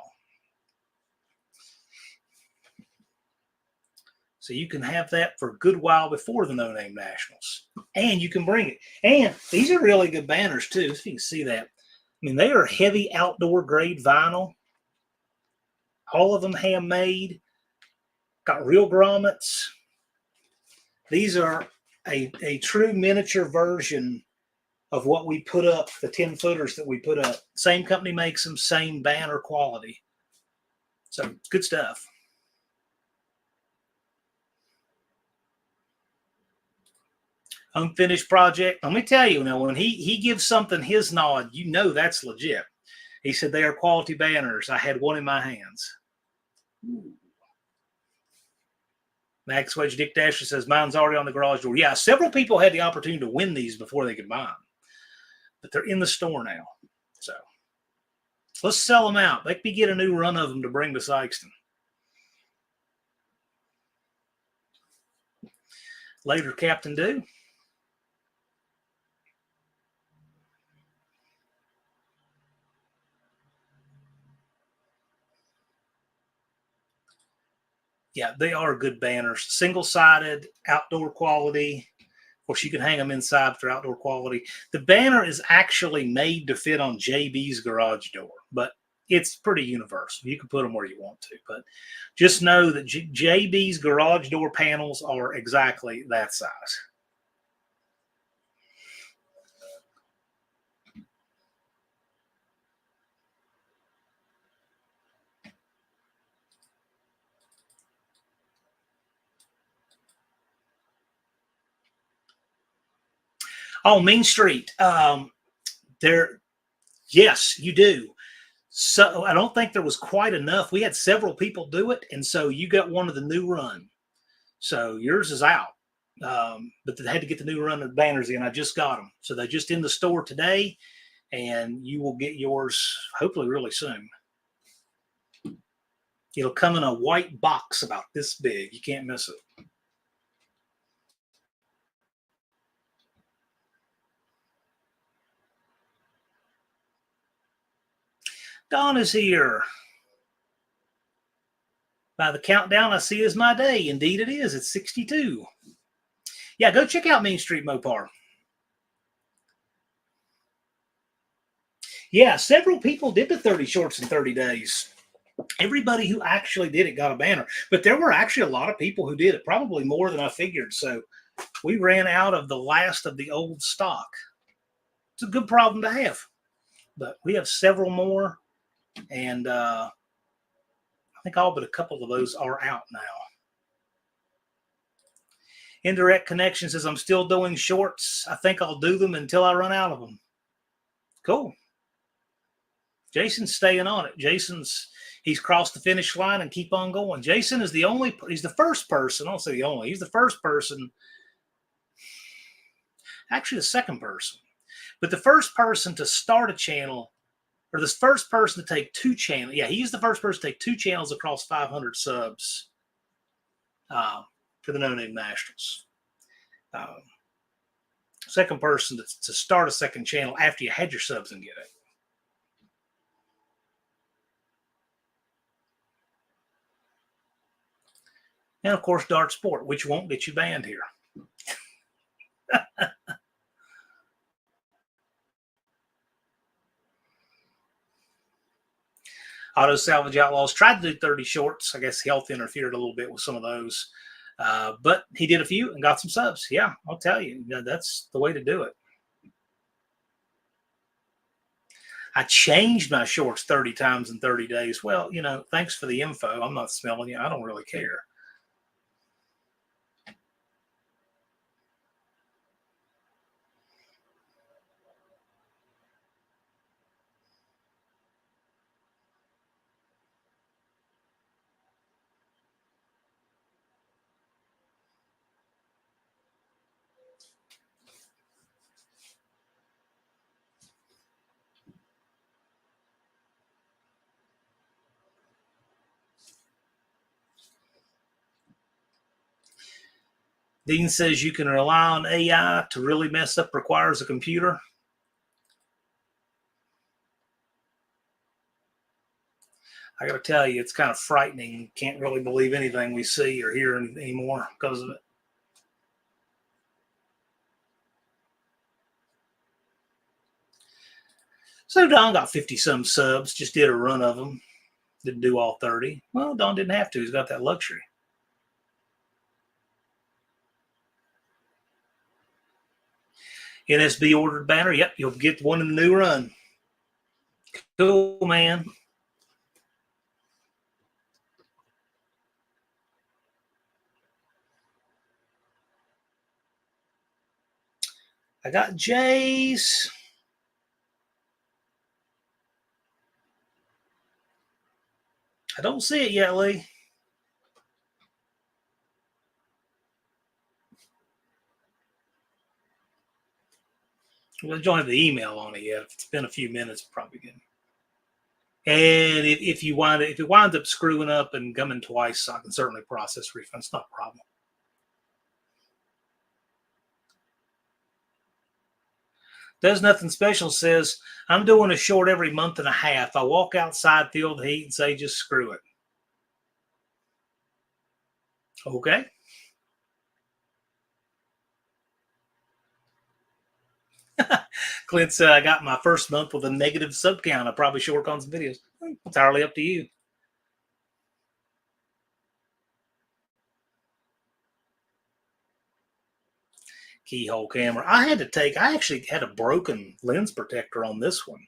So you can have that for a good while before the No Name Nationals. And you can bring it. And these are really good banners too, if you can see that. I mean, they are heavy outdoor grade vinyl. All of them handmade. Got real grommets. These are a true miniature version of what we put up, the 10-footers that we put up. Same company makes them, same banner quality. So good stuff. Unfinished project. Let me tell you, now when he gives something his nod, you know that's legit. He said they are quality banners. I had one in my hands. Ooh. Max Wedge Dick Dasher says mine's already on the garage door. Yeah, several people had the opportunity to win these before they could buy them, but they're in the store now. So let's sell them out. Let me get a new run of them to bring to Sykeston. Later, Captain Do. Yeah, they are good banners. Single-sided, outdoor quality. Of course, you can hang them inside for outdoor quality. The banner is actually made to fit on JB's garage door, but it's pretty universal. You can put them where you want to, but just know that JB's garage door panels are exactly that size. Oh, Main Street. Yes, you do. So I don't think there was quite enough. We had several people do it, and so you got one of the new run. So yours is out. But they had to get the new run of banners in. I just got them. So they're just in the store today, and you will get yours hopefully really soon. It'll come in a white box about this big. You can't miss it. Dawn is here. By the countdown I see is my day. Indeed it is. It's 62. Yeah, go check out Main Street Mopar. Yeah, several people did the 30 shorts in 30 days. Everybody who actually did it got a banner, but there were actually a lot of people who did it, probably more than I figured. So we ran out of the last of the old stock. It's a good problem to have, but we have several more, and I think all but a couple of those are out now. Indirect Connection says, I'm still doing shorts. I think I'll do them until I run out of them. Cool. Jason's staying on it. He's crossed the finish line and keep on going. Jason is he's the first person, I don't say the only, he's the first person, actually the second person, but the first person to start a channel, or the first person to take 2 channels. Yeah, he's the first person to take 2 channels across 500 subs for the No Name Nationals. Second person to start a second channel after you had your subs and get it. And of course, Dart Sport, which won't get you banned here. Auto Salvage Outlaws tried to do 30 shorts. I guess health interfered a little bit with some of those. But he did a few and got some subs. Yeah, I'll tell you, that's the way to do it. I changed my shorts 30 times in 30 days. Well, thanks for the info. I'm not smelling you. I don't really care. Dean says you can rely on AI to really mess up requires a computer. I got to tell you, it's kind of frightening. Can't really believe anything we see or hear anymore because of it. So Don got 50 some subs, just did a run of them. Didn't do all 30. Well, Don didn't have to. He's got that luxury. NSB ordered banner. Yep, you'll get one in the new run. Cool, man. I got J's. I don't see it yet, Lee. Well, you don't have the email on it yet. If it's been a few minutes, probably good. And if it winds up screwing up and coming twice, I can certainly process refunds. It's not a problem. Does Nothing Special says, I'm doing a short every month and a half. I walk outside, feel the heat, and say, just screw it. Okay. Clint said, I got my first month with a negative sub count. I probably should work on some videos. Entirely up to you. Keyhole camera. I actually had a broken lens protector on this one.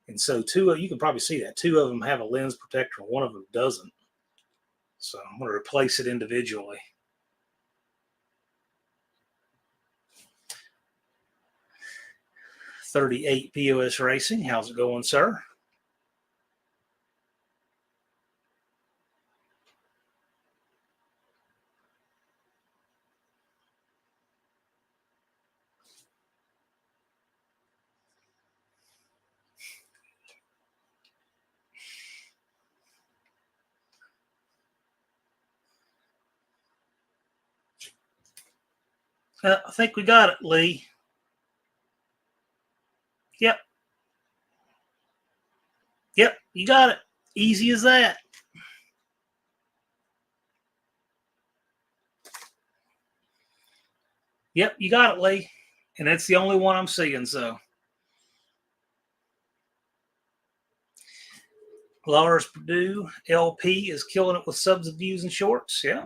And so you can probably see that. 2 of them have a lens protector, one of them doesn't. So I'm going to replace it individually. $38 POS Racing. How's it going, sir? I think we got it, Lee. Yep. Yep, you got it. Easy as that. Yep, you got it, Lee. And that's the only one I'm seeing, so. Lars Purdue, LP, is killing it with subs and views and shorts. Yeah.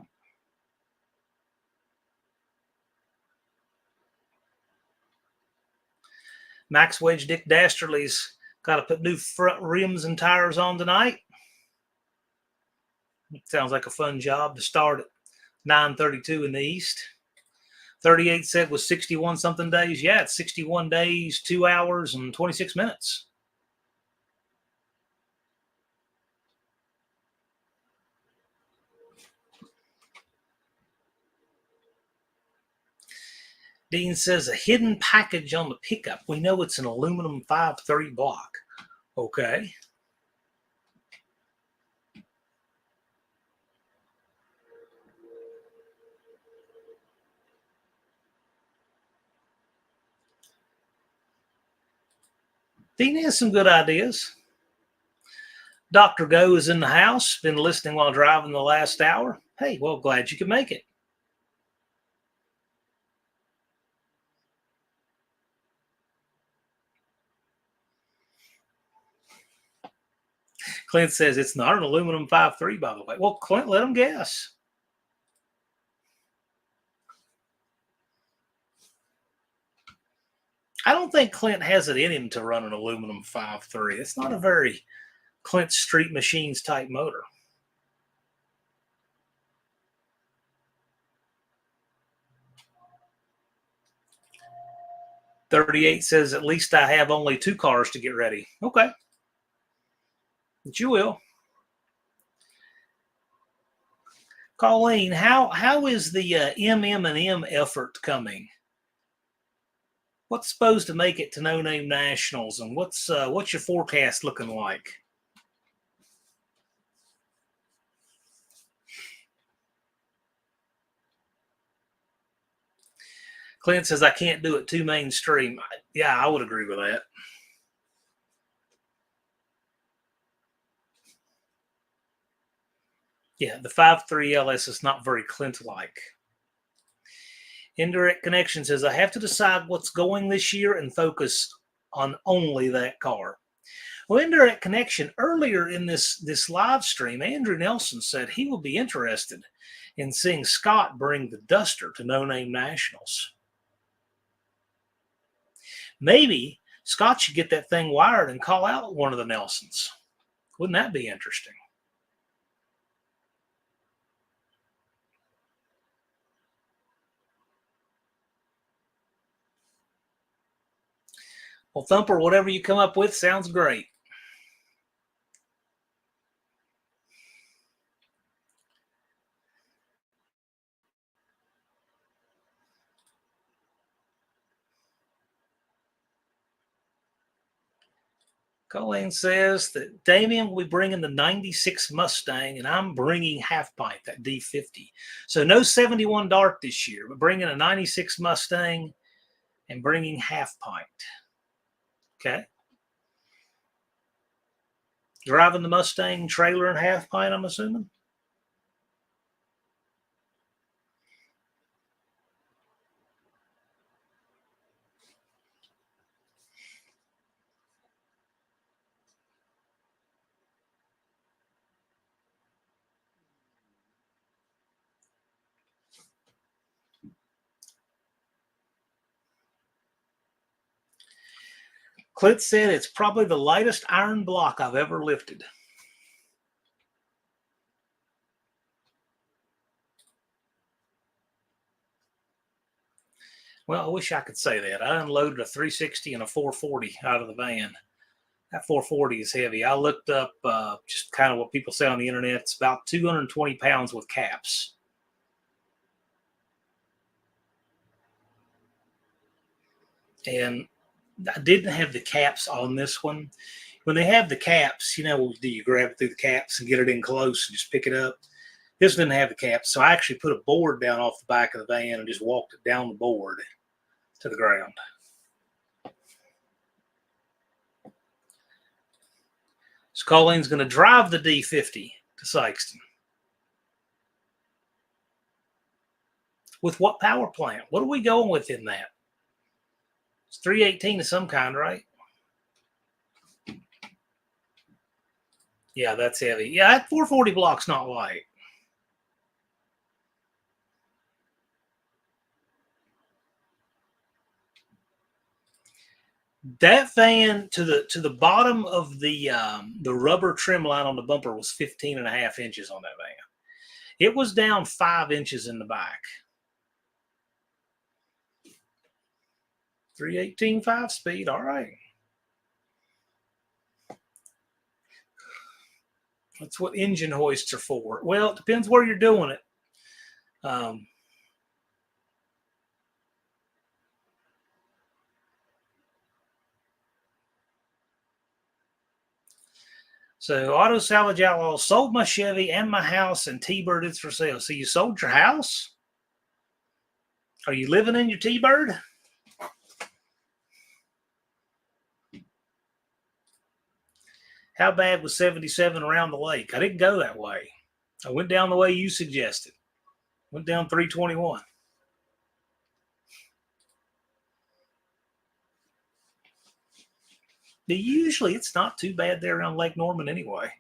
Max Wedge Dick Dastardly's got to put new front rims and tires on tonight. Sounds like a fun job to start at 9:32 in the East. 38 said was 61 something days. Yeah, it's 61 days, 2 hours, and 26 minutes. Dean says a hidden package on the pickup. We know it's an aluminum 5.3 block. Okay. Dean has some good ideas. Dr. Go is in the house. Been listening while driving the last hour. Hey, well, glad you could make it. Clint says it's not an aluminum 5.3, by the way. Well, Clint, let him guess. I don't think Clint has it in him to run an aluminum 5.3. It's not a very Clint Street Machines type motor. $38 says at least I have only 2 cars to get ready. Okay. But you will. Colleen, how is the MM&M effort coming? What's supposed to make it to No Name Nationals, and what's your forecast looking like? Clint says I can't do it too mainstream. Yeah, I would agree with that. Yeah, the 5.3 LS is not very Clint-like. Indirect Connection says, I have to decide what's going this year and focus on only that car. Well, indirect connection. Earlier in this live stream, Andrew Nelson said he will be interested in seeing Scott bring the Duster to No Name Nationals. Maybe Scott should get that thing wired and call out one of the Nelsons. Wouldn't that be interesting? Well, Thumper, whatever you come up with sounds great. Colleen says that Damien will be bringing the 96 Mustang, and I'm bringing Half Pint, that D50. So no 71 Dart this year, but bringing a 96 Mustang and bringing Half Pint. Okay. Driving the Mustang trailer and Half Pint, I'm assuming? Clint said it's probably the lightest iron block I've ever lifted. Well, I wish I could say that. I unloaded a 360 and a 440 out of the van. That 440 is heavy. I looked up just kind of what people say on the internet. It's about 220 pounds with caps. And I didn't have the caps on this one. When they have the caps, you know, do you grab it through the caps and get it in close and just pick it up? This didn't have the caps, so I actually put a board down off the back of the van and just walked it down the board to the ground. So Colleen's going to drive the D50 to Sykeston. With what power plant? What are we going with in that? It's 318 of some kind, right? Yeah, that's heavy. Yeah, that 440 block's not light. That fan to the bottom of the rubber trim line on the bumper was 15 and a half inches on that van. It was down 5 inches in the back. 318 5-speed, all right. That's what engine hoists are for. Well, it depends where you're doing it. So Auto Salvage Outlaw sold my Chevy and my house, and T-Bird is for sale. So you sold your house? Are you living in your T-Bird? How bad was 77 around the lake? I didn't go that way. I went down the way you suggested. Went down 321. Usually it's not too bad there around Lake Norman anyway.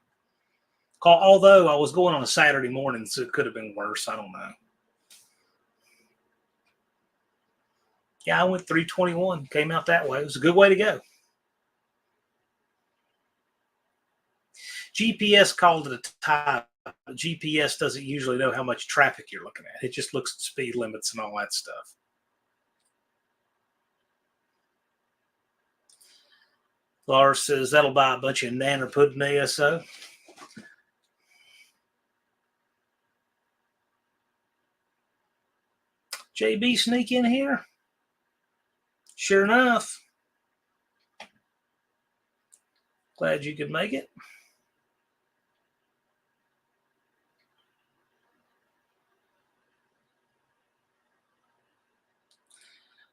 Although I was going on a Saturday morning, so it could have been worse. I don't know. Yeah, I went 321, came out that way. It was a good way to go. GPS called it a tie. GPS doesn't usually know how much traffic you're looking at. It just looks at speed limits and all that stuff. Lars says that'll buy a bunch of nanner pudding ASO. JB sneak in here? Sure enough. Glad you could make it.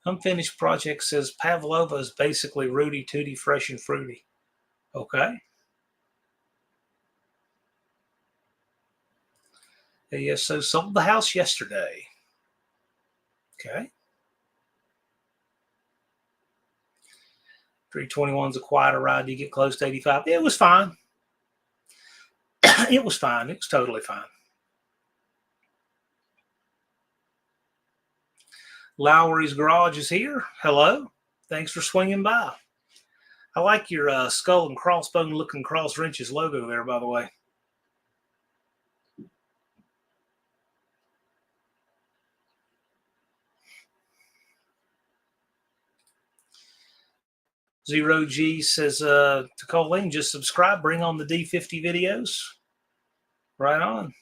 Unfinished project says Pavlova is basically Rudy Tooty Fresh and Fruity. Okay. Yes, so sold the house yesterday. Okay. 321's a quieter ride. You get close to 85. It was fine. It was fine. It was totally fine. Lowry's Garage is here. Hello. Thanks for swinging by. I like your skull and crossbone looking cross wrenches logo there, by the way. Zero G says to Colleen, just subscribe, bring on the D50 videos. Right on.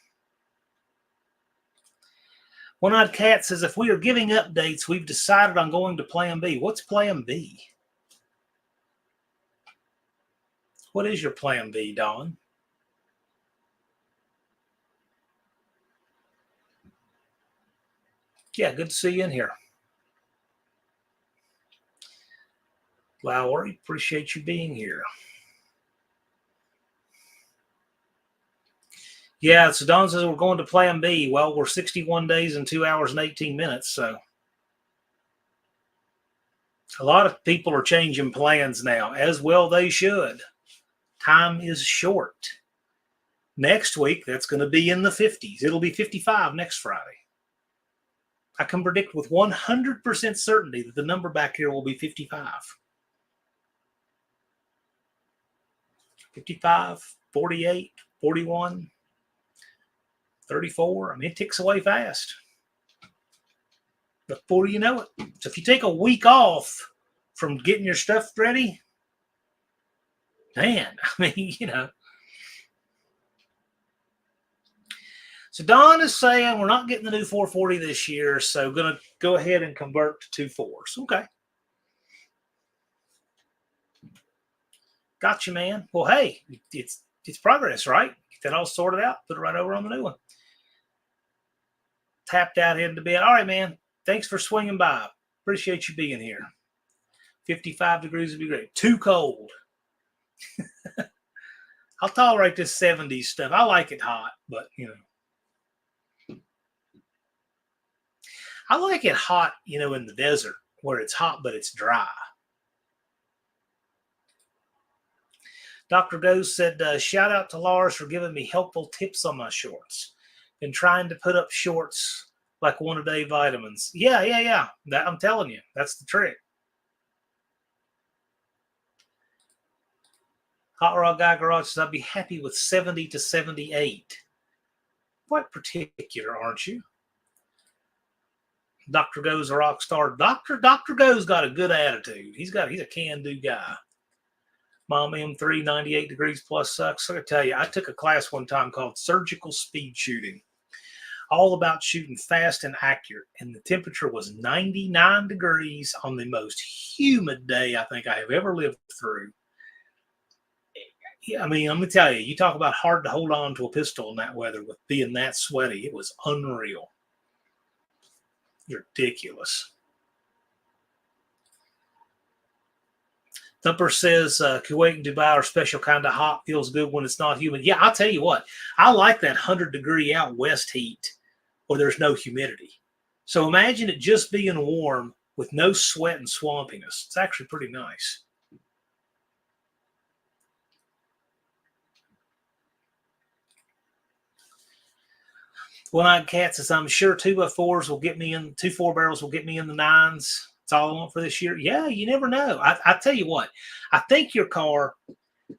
One-Eyed Cat says, if we are giving updates, we've decided on going to Plan B. What's Plan B? What is your Plan B, Don? Yeah, good to see you in here. Lowry, appreciate you being here. Yeah, so Don says we're going to Plan B. Well, we're 61 days and 2 hours and 18 minutes, so a lot of people are changing plans now, as well they should. Time is short. Next week, that's going to be in the 50s. It'll be 55 next Friday. I can predict with 100% certainty that the number back here will be 55. 55, 48, 41, 34. I mean, it ticks away fast. Before you know it. So if you take a week off from getting your stuff ready, man, I mean, you know. So Don is saying we're not getting the new 440 this year, so going to go ahead and convert to 2 4s. Okay. Gotcha, man. Well, hey, it's progress, right? Get that all sorted out. Put it right over on the new one. Tapped out, heading to bed. All right, man. Thanks for swinging by. Appreciate you being here. 55 degrees would be great. Too cold. I'll tolerate this 70s stuff. I like it hot, but, you know. I like it hot, you know, in the desert where it's hot, but it's dry. Dr. Goes said, shout out to Lars for giving me helpful tips on my shorts. Been trying to put up shorts like one-a-day vitamins. Yeah. That, I'm telling you, that's the trick. Hot Rod Guy Garage says, I'd be happy with 70 to 78. Quite particular, aren't you? Dr. Go's a rock star. Dr. Go's got a good attitude. He's a can-do guy. Mom M3, 98 degrees plus sucks. So I tell you, I took a class one time called Surgical Speed Shooting. All about shooting fast and accurate. And the temperature was 99 degrees on the most humid day I think I have ever lived through. I mean, I'm going to tell you, you talk about hard to hold on to a pistol in that weather with being that sweaty. It was unreal. Ridiculous. Thumper says, Kuwait and Dubai are special kind of hot. Feels good when it's not humid. Yeah, I'll tell you what. I like that 100-degree out west heat where there's no humidity. So imagine it just being warm with no sweat and swampiness. It's actually pretty nice. One-Eyed Cat says, I'm sure 2x4s will get me in, 2 4-barrels will get me in the 9s. That's all I want for this year. Yeah, you never know. I tell you what, I think your car,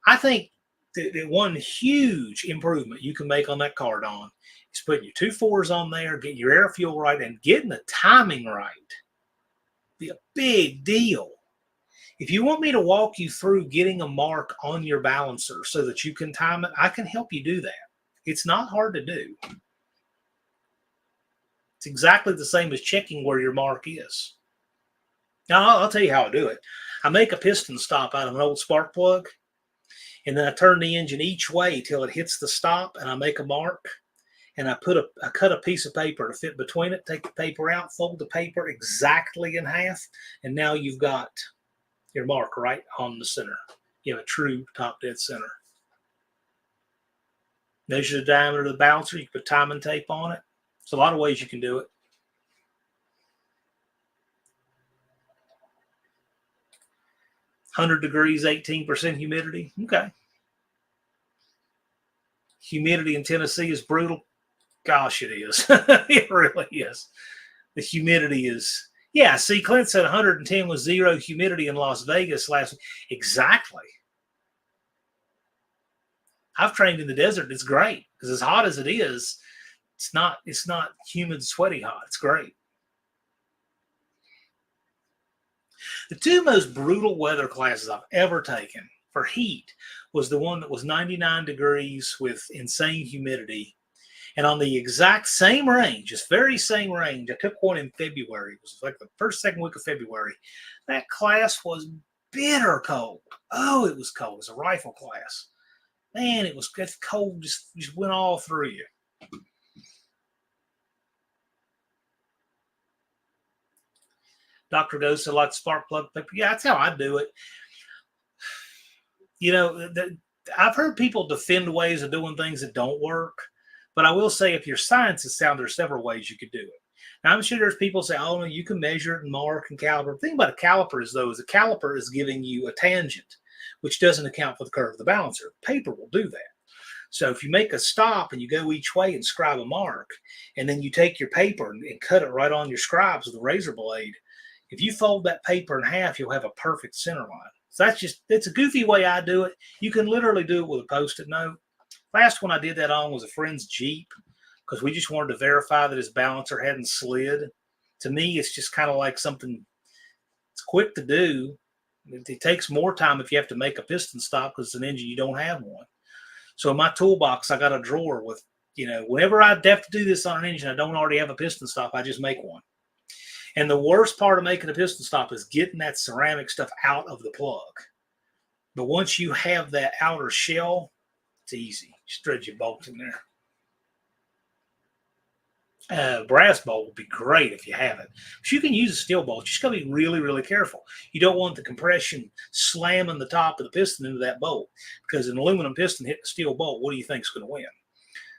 I think that one huge improvement you can make on that car, Don, is putting your 2 4s on there, getting your air fuel right, and getting the timing right. Be a big deal. If you want me to walk you through getting a mark on your balancer so that you can time it, I can help you do that. It's not hard to do. It's exactly the same as checking where your mark is. Now, I'll tell you how I do it. I make a piston stop out of an old spark plug, and then I turn the engine each way till it hits the stop, and I make a mark, and I cut a piece of paper to fit between it, take the paper out, fold the paper exactly in half, and now you've got your mark right on the center. You have a true top dead center. Measure the diameter of the balancer. You can put timing tape on it. There's a lot of ways you can do it. 100 degrees, 18% humidity. Okay. Humidity in Tennessee is brutal. Gosh, it is. It really is. The humidity is, yeah. See, Clint said 110 was zero humidity in Las Vegas last week. Exactly. I've trained in the desert. It's great because as hot as it is, it's not humid, sweaty hot. It's great. The two most brutal weather classes I've ever taken for heat was the one that was 99 degrees with insane humidity. And on the exact same range, this very same range, I took one in February. It was like the first, second week of February. That class was bitter cold. Oh, it was cold. It was a rifle class. Man, it was cold, just went all through you. Dr. Goes to like spark plug paper. Yeah, that's how I do it. You know, I've heard people defend ways of doing things that don't work. But I will say, if your science is sound, there's several ways you could do it. Now, I'm sure there's people say, oh, no, you can measure it and mark and caliper. The thing about a caliper is, though, is a caliper is giving you a tangent, which doesn't account for the curve of the balancer. Paper will do that. So if you make a stop and you go each way and scribe a mark, and then you take your paper and cut it right on your scribes with a razor blade, if you fold that paper in half, you'll have a perfect center line. So it's a goofy way I do it. You can literally do it with a Post-it note. Last one I did that on was a friend's Jeep because we just wanted to verify that his balancer hadn't slid. To me, it's just kind of like something, it's quick to do. It takes more time if you have to make a piston stop because it's an engine you don't have one. So in my toolbox, I got a drawer with, whenever I have to do this on an engine, I don't already have a piston stop, I just make one. And the worst part of making a piston stop is getting that ceramic stuff out of the plug. But once you have that outer shell, it's easy. Just thread your bolt in there. Brass bolt would be great if you have it. But you can use a steel bolt. You just got to be really, really careful. You don't want the compression slamming the top of the piston into that bolt because an aluminum piston hitting a steel bolt, what do you think is going to win?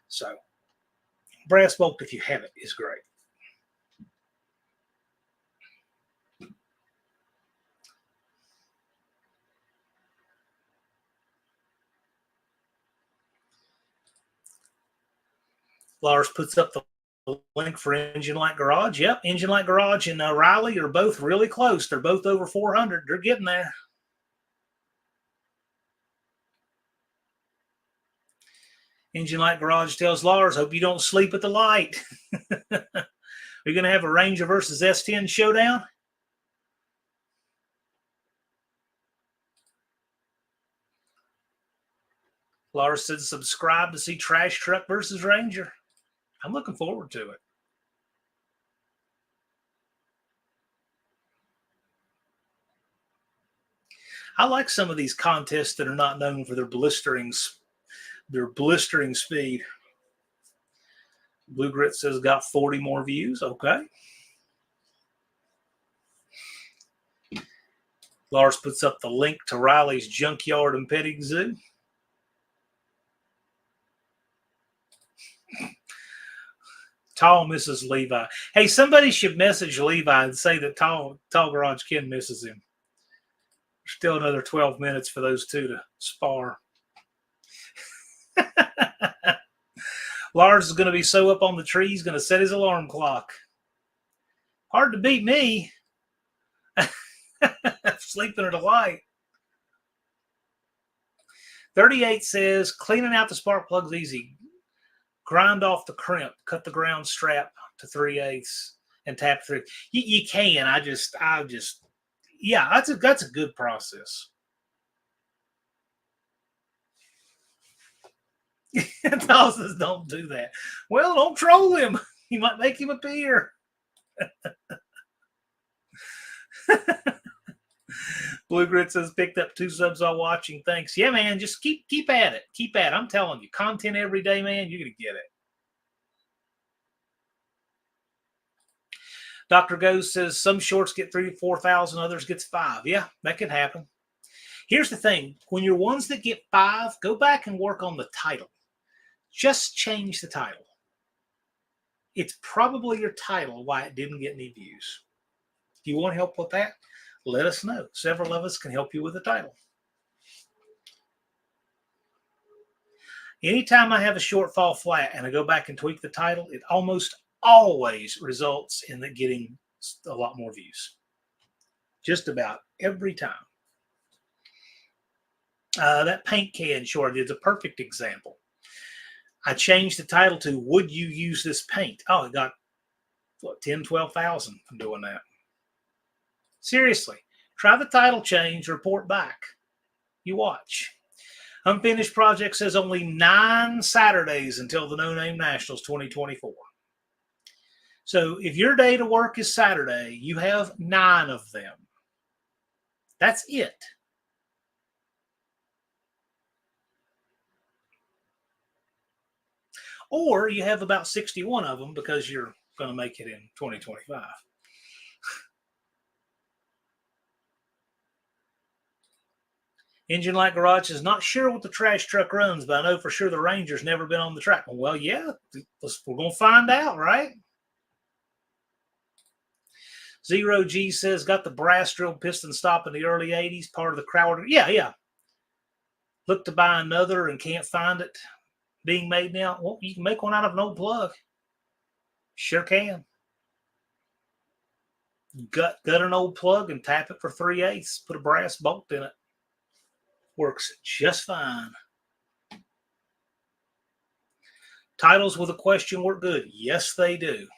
So brass bolt, if you have it, is great. Lars puts up the link for Engine Light Garage. Yep, Engine Light Garage and Riley are both really close. They're both over 400. They're getting there. Engine Light Garage tells Lars, hope you don't sleep at the light. Are you going to have a Ranger versus S10 showdown? Lars said subscribe to see Trash Truck versus Ranger. I'm looking forward to it. I like some of these contests that are not known for their blistering speed. Blue Grit says got 40 more views. Okay. Lars puts up the link to Riley's Junkyard and Petting Zoo. Tall misses Levi. Hey, somebody should message Levi and say that Tall Garage Ken misses him. Still another 12 minutes for those two to spar. Lars is going to be so up on the tree, he's going to set his alarm clock. Hard to beat me. Sleeping at a light. 38 says, cleaning out the spark plug's easy. Grind off the crimp, cut the ground strap to 3/8 and tap through. You can. Yeah, that's a good process. Thousands don't do that. Well, don't troll him. You might make him appear. Blue Grit says picked up 2 subs while watching. Thanks. Yeah, man, just keep at it. Keep at it. I'm telling you, content every day, man, you're going to get it. Dr. Goes says some shorts get 3,000 to 4,000, others gets 5. Yeah, that can happen. Here's the thing. When you're ones that get 5, go back and work on the title. Just change the title. It's probably your title why it didn't get any views. Do you want help with that? let us know. Several of us can help you with the title. Anytime I have a short fall flat and I go back and tweak the title, it almost always results in it getting a lot more views. Just about every time. That paint can short is a perfect example. I changed the title to "Would you use this paint?" Oh, it got 10, 12,000 from doing that. Seriously, try the title change, report back. You watch. Unfinished Project says only 9 Saturdays until the No Name Nationals 2024. So if your day to work is Saturday, you have 9 of them. That's it. Or you have about 61 of them because you're going to make it in 2025. Engine Light Garage is not sure what the trash truck runs, but I know for sure the Ranger's never been on the track. Well, yeah, we're going to find out, right? Zero G says, got the brass drilled piston stop in the early 80s, part of the Crowder. Yeah. Look to buy another and can't find it being made now. Well, you can make one out of an old plug. Sure can. Gut an old plug and tap it for 3/8. Put a brass bolt in it. Works just fine. Titles with a question work good. Yes, they do.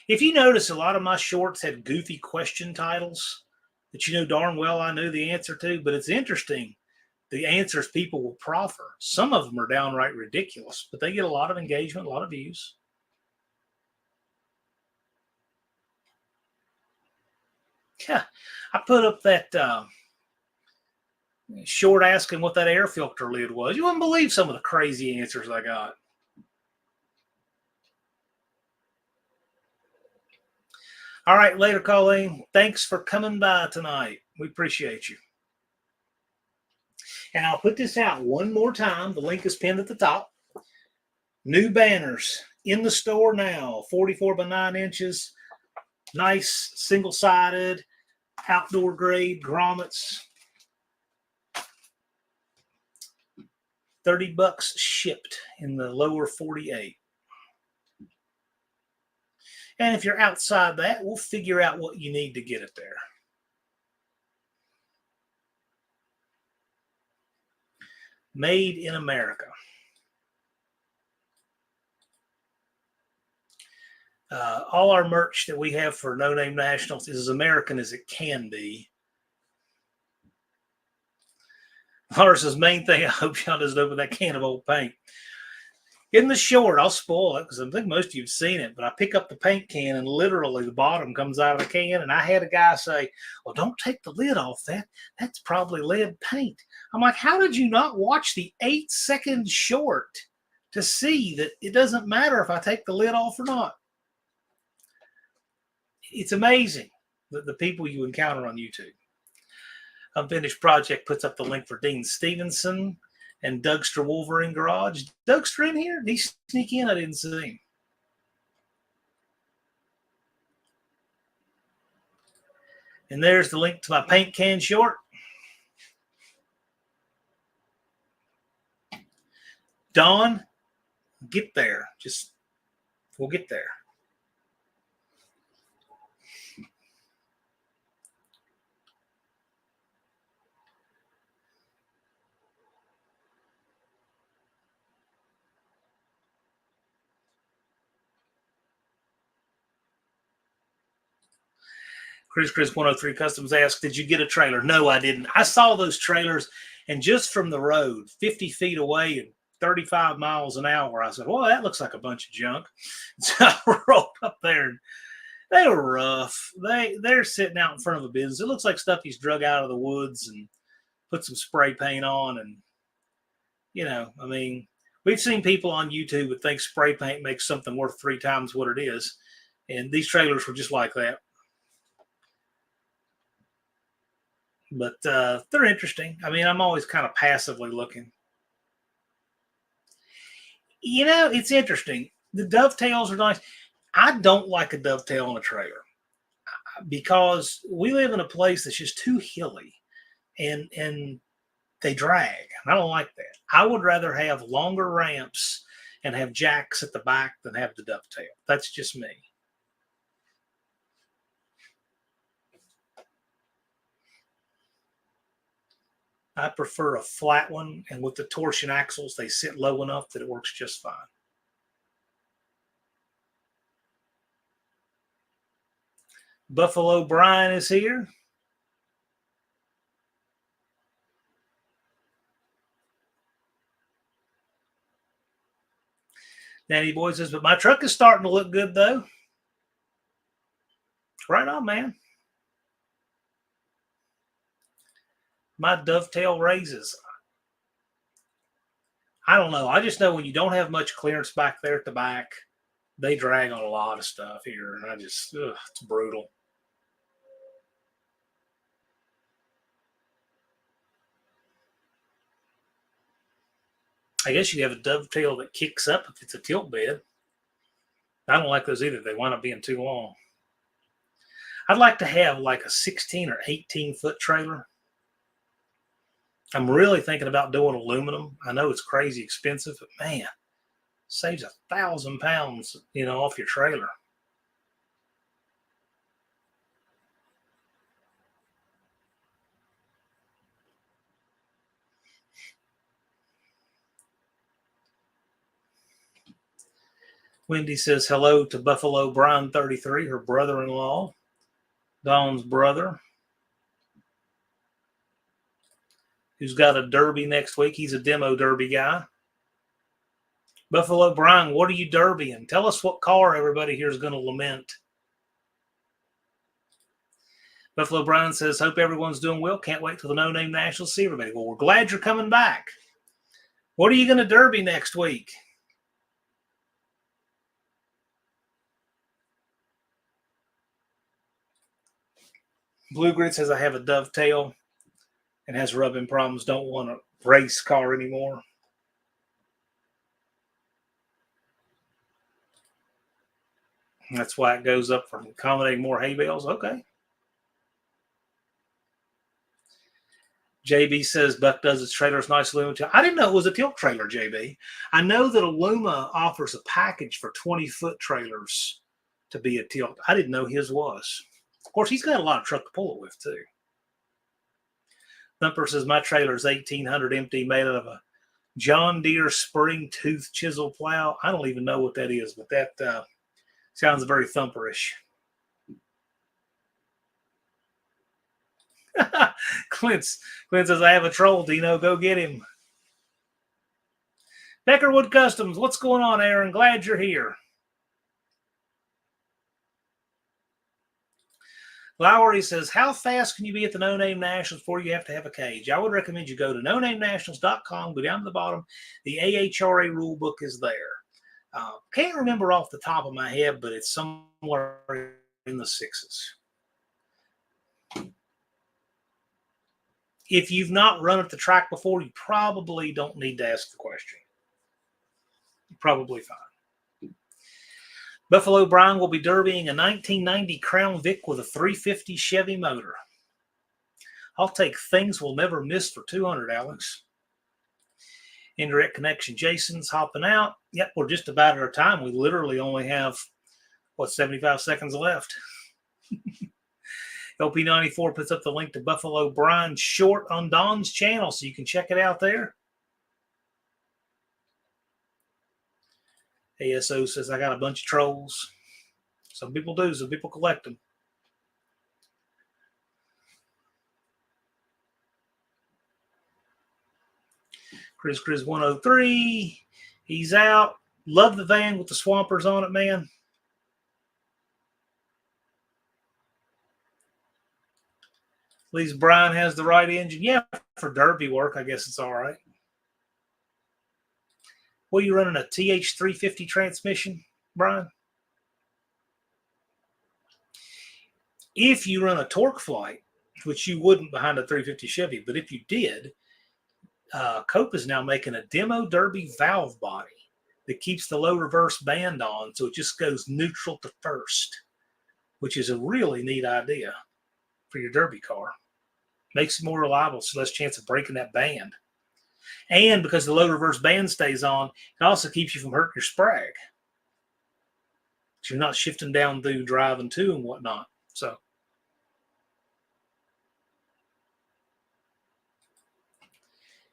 If you notice, a lot of my shorts had goofy question titles that you know darn well I knew the answer to, but it's interesting the answers people will proffer. Some of them are downright ridiculous, but they get a lot of engagement, a lot of views. Yeah, I put up that short asking what that air filter lid was. You wouldn't believe some of the crazy answers I got. All right, later, Colleen. Thanks for coming by tonight. We appreciate you. And I'll put this out one more time. The link is pinned at the top. New banners in the store now, 44 by 9 inches. Nice single-sided, outdoor grade grommets. $30 shipped in the lower 48. And if you're outside that, we'll figure out what you need to get it there. Made in America. All our merch that we have for No Name Nationals is as American as it can be. Lars's main thing, I hope y'all doesn't open that can of old paint. In the short, I'll spoil it because I think most of you have seen it, but I pick up the paint can and literally the bottom comes out of the can. And I had a guy say, well, don't take the lid off that. That's probably lead paint. I'm like, how did you not watch the 8-second short to see that it doesn't matter if I take the lid off or not? It's amazing the people you encounter on YouTube. Unfinished Project puts up the link for Dean Stevenson and Dougster Wolverine Garage. Dougster in here? Did he sneak in? I didn't see him. And there's the link to my paint can short. Dawn, get there. We'll get there. Chris 103 Customs asked, did you get a trailer? No, I didn't. I saw those trailers, and just from the road, 50 feet away and 35 miles an hour, I said, well, that looks like a bunch of junk. So I rolled up there, and they were rough. They're sitting out in front of a business. It looks like stuff he's drug out of the woods and put some spray paint on. And, you know, I mean, we've seen people on YouTube that think spray paint makes something worth 3 times what it is. And these trailers were just like that. But they're interesting. I mean, I'm always kind of passively looking. You know, it's interesting. The dovetails are nice. I don't like a dovetail on a trailer. because we live in a place that's just too hilly, and they drag. I don't like that. I would rather have longer ramps and have jacks at the back than have the dovetail. That's just me. I prefer a flat one, and with the torsion axles, they sit low enough that it works just fine. Buffalo Brian is here. Danny Boy says, but my truck is starting to look good, though. Right on, man. My dovetail raises. I don't know. I just know when you don't have much clearance back there at the back, they drag on a lot of stuff here, and it's brutal. I guess you have a dovetail that kicks up if it's a tilt bed. I don't like those either. They wind up being too long. I'd like to have like a 16 or 18 foot trailer. I'm really thinking about doing aluminum. I know it's crazy expensive, but man, saves 1,000 pounds, off your trailer. Wendy says hello to Buffalo Brian 33, her brother-in-law, Dawn's brother, who's got a derby next week. He's a demo derby guy. Buffalo Brian, what are you derbying? Tell us what car everybody here is going to lament. Buffalo Brian says, hope everyone's doing well. Can't wait till the No Name Nationals. See everybody. Well, we're glad you're coming back. What are you going to derby next week? Blue Grid says, I have a dovetail and has rubbing problems. Don't want a race car anymore. That's why it goes up for accommodating more hay bales. Okay. JB says Buck does his trailer's nice aluminum tilt. I didn't know it was a tilt trailer, JB. I know that Aluma offers a package for 20-foot trailers to be a tilt. I didn't know his was. Of course, he's got a lot of truck to pull it with, too. Thumper says my trailer is 1,800 empty, made out of a John Deere spring tooth chisel plow. I don't even know what that is, but that sounds very thumperish. Clint says, I have a troll, Dino. Go get him. Beckerwood Customs, what's going on, Aaron? Glad you're here. Lowry says, how fast can you be at the No Name Nationals before you have to have a cage? I would recommend you go to nonamenationals.com, go down to the bottom. The AHRA rule book is there. Can't remember off the top of my head, but it's somewhere in the 6s. If you've not run at the track before, you probably don't need to ask the question. You're probably fine. Buffalo Brian will be derbying a 1990 Crown Vic with a 350 Chevy motor. I'll take things we'll never miss for 200, Alex. Indirect connection. Jason's hopping out. Yep, we're just about at our time. We literally only have, 75 seconds left. LP94 puts up the link to Buffalo Brian's short on Don's channel, so you can check it out there. ASO says, I got a bunch of trolls. Some people do, some people collect them. Chris 103, he's out. Love the van with the Swampers on it, man. At least Brian has the right engine. Yeah, for derby work, I guess it's all right. What are you running, a TH350 transmission, Brian? If you run a torque flight, which you wouldn't behind a 350 Chevy, but if you did, Cope is now making a demo derby valve body that keeps the low reverse band on, so it just goes neutral to first. which is a really neat idea for your derby car. Makes it more reliable, so less chance of breaking that band. And because the low reverse band stays on, it also keeps you from hurting your sprag. So you're not shifting down through driving too and whatnot. So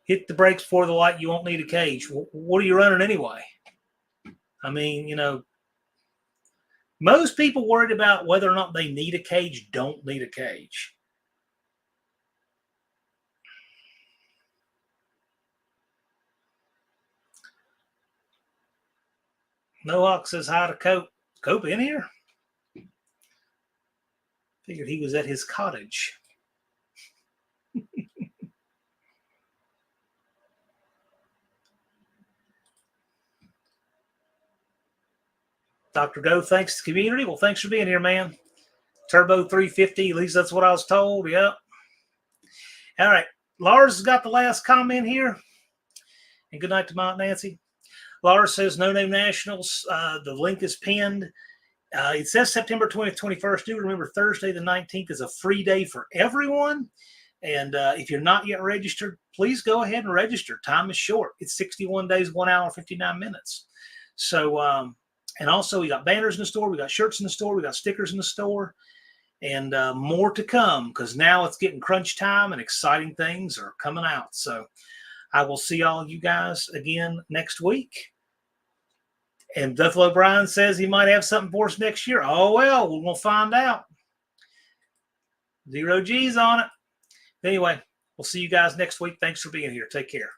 hit the brakes before the light. You won't need a cage. What are you running anyway? I mean, most people worried about whether or not they need a cage don't need a cage. Nohawk says hi to Cope. Cope in here? Figured he was at his cottage. Dr. Go, thanks to the community. Well, thanks for being here, man. Turbo 350, at least that's what I was told. Yep. All right. Lars has got the last comment here. And good night to Mount Nancy. Lars says No Name Nationals. The link is pinned. It says September 20th, 21st. Do remember Thursday the 19th is a free day for everyone. And if you're not yet registered, please go ahead and register. Time is short. It's 61 days, 1 hour, 59 minutes. So, and also we got banners in the store. We got shirts in the store. We got stickers in the store. And more to come because now it's getting crunch time and exciting things are coming out. So I will see all you guys again next week. And Buffalo Brian says he might have something for us next year. Oh, well, we'll find out. 0 G's on it. Anyway, we'll see you guys next week. Thanks for being here. Take care.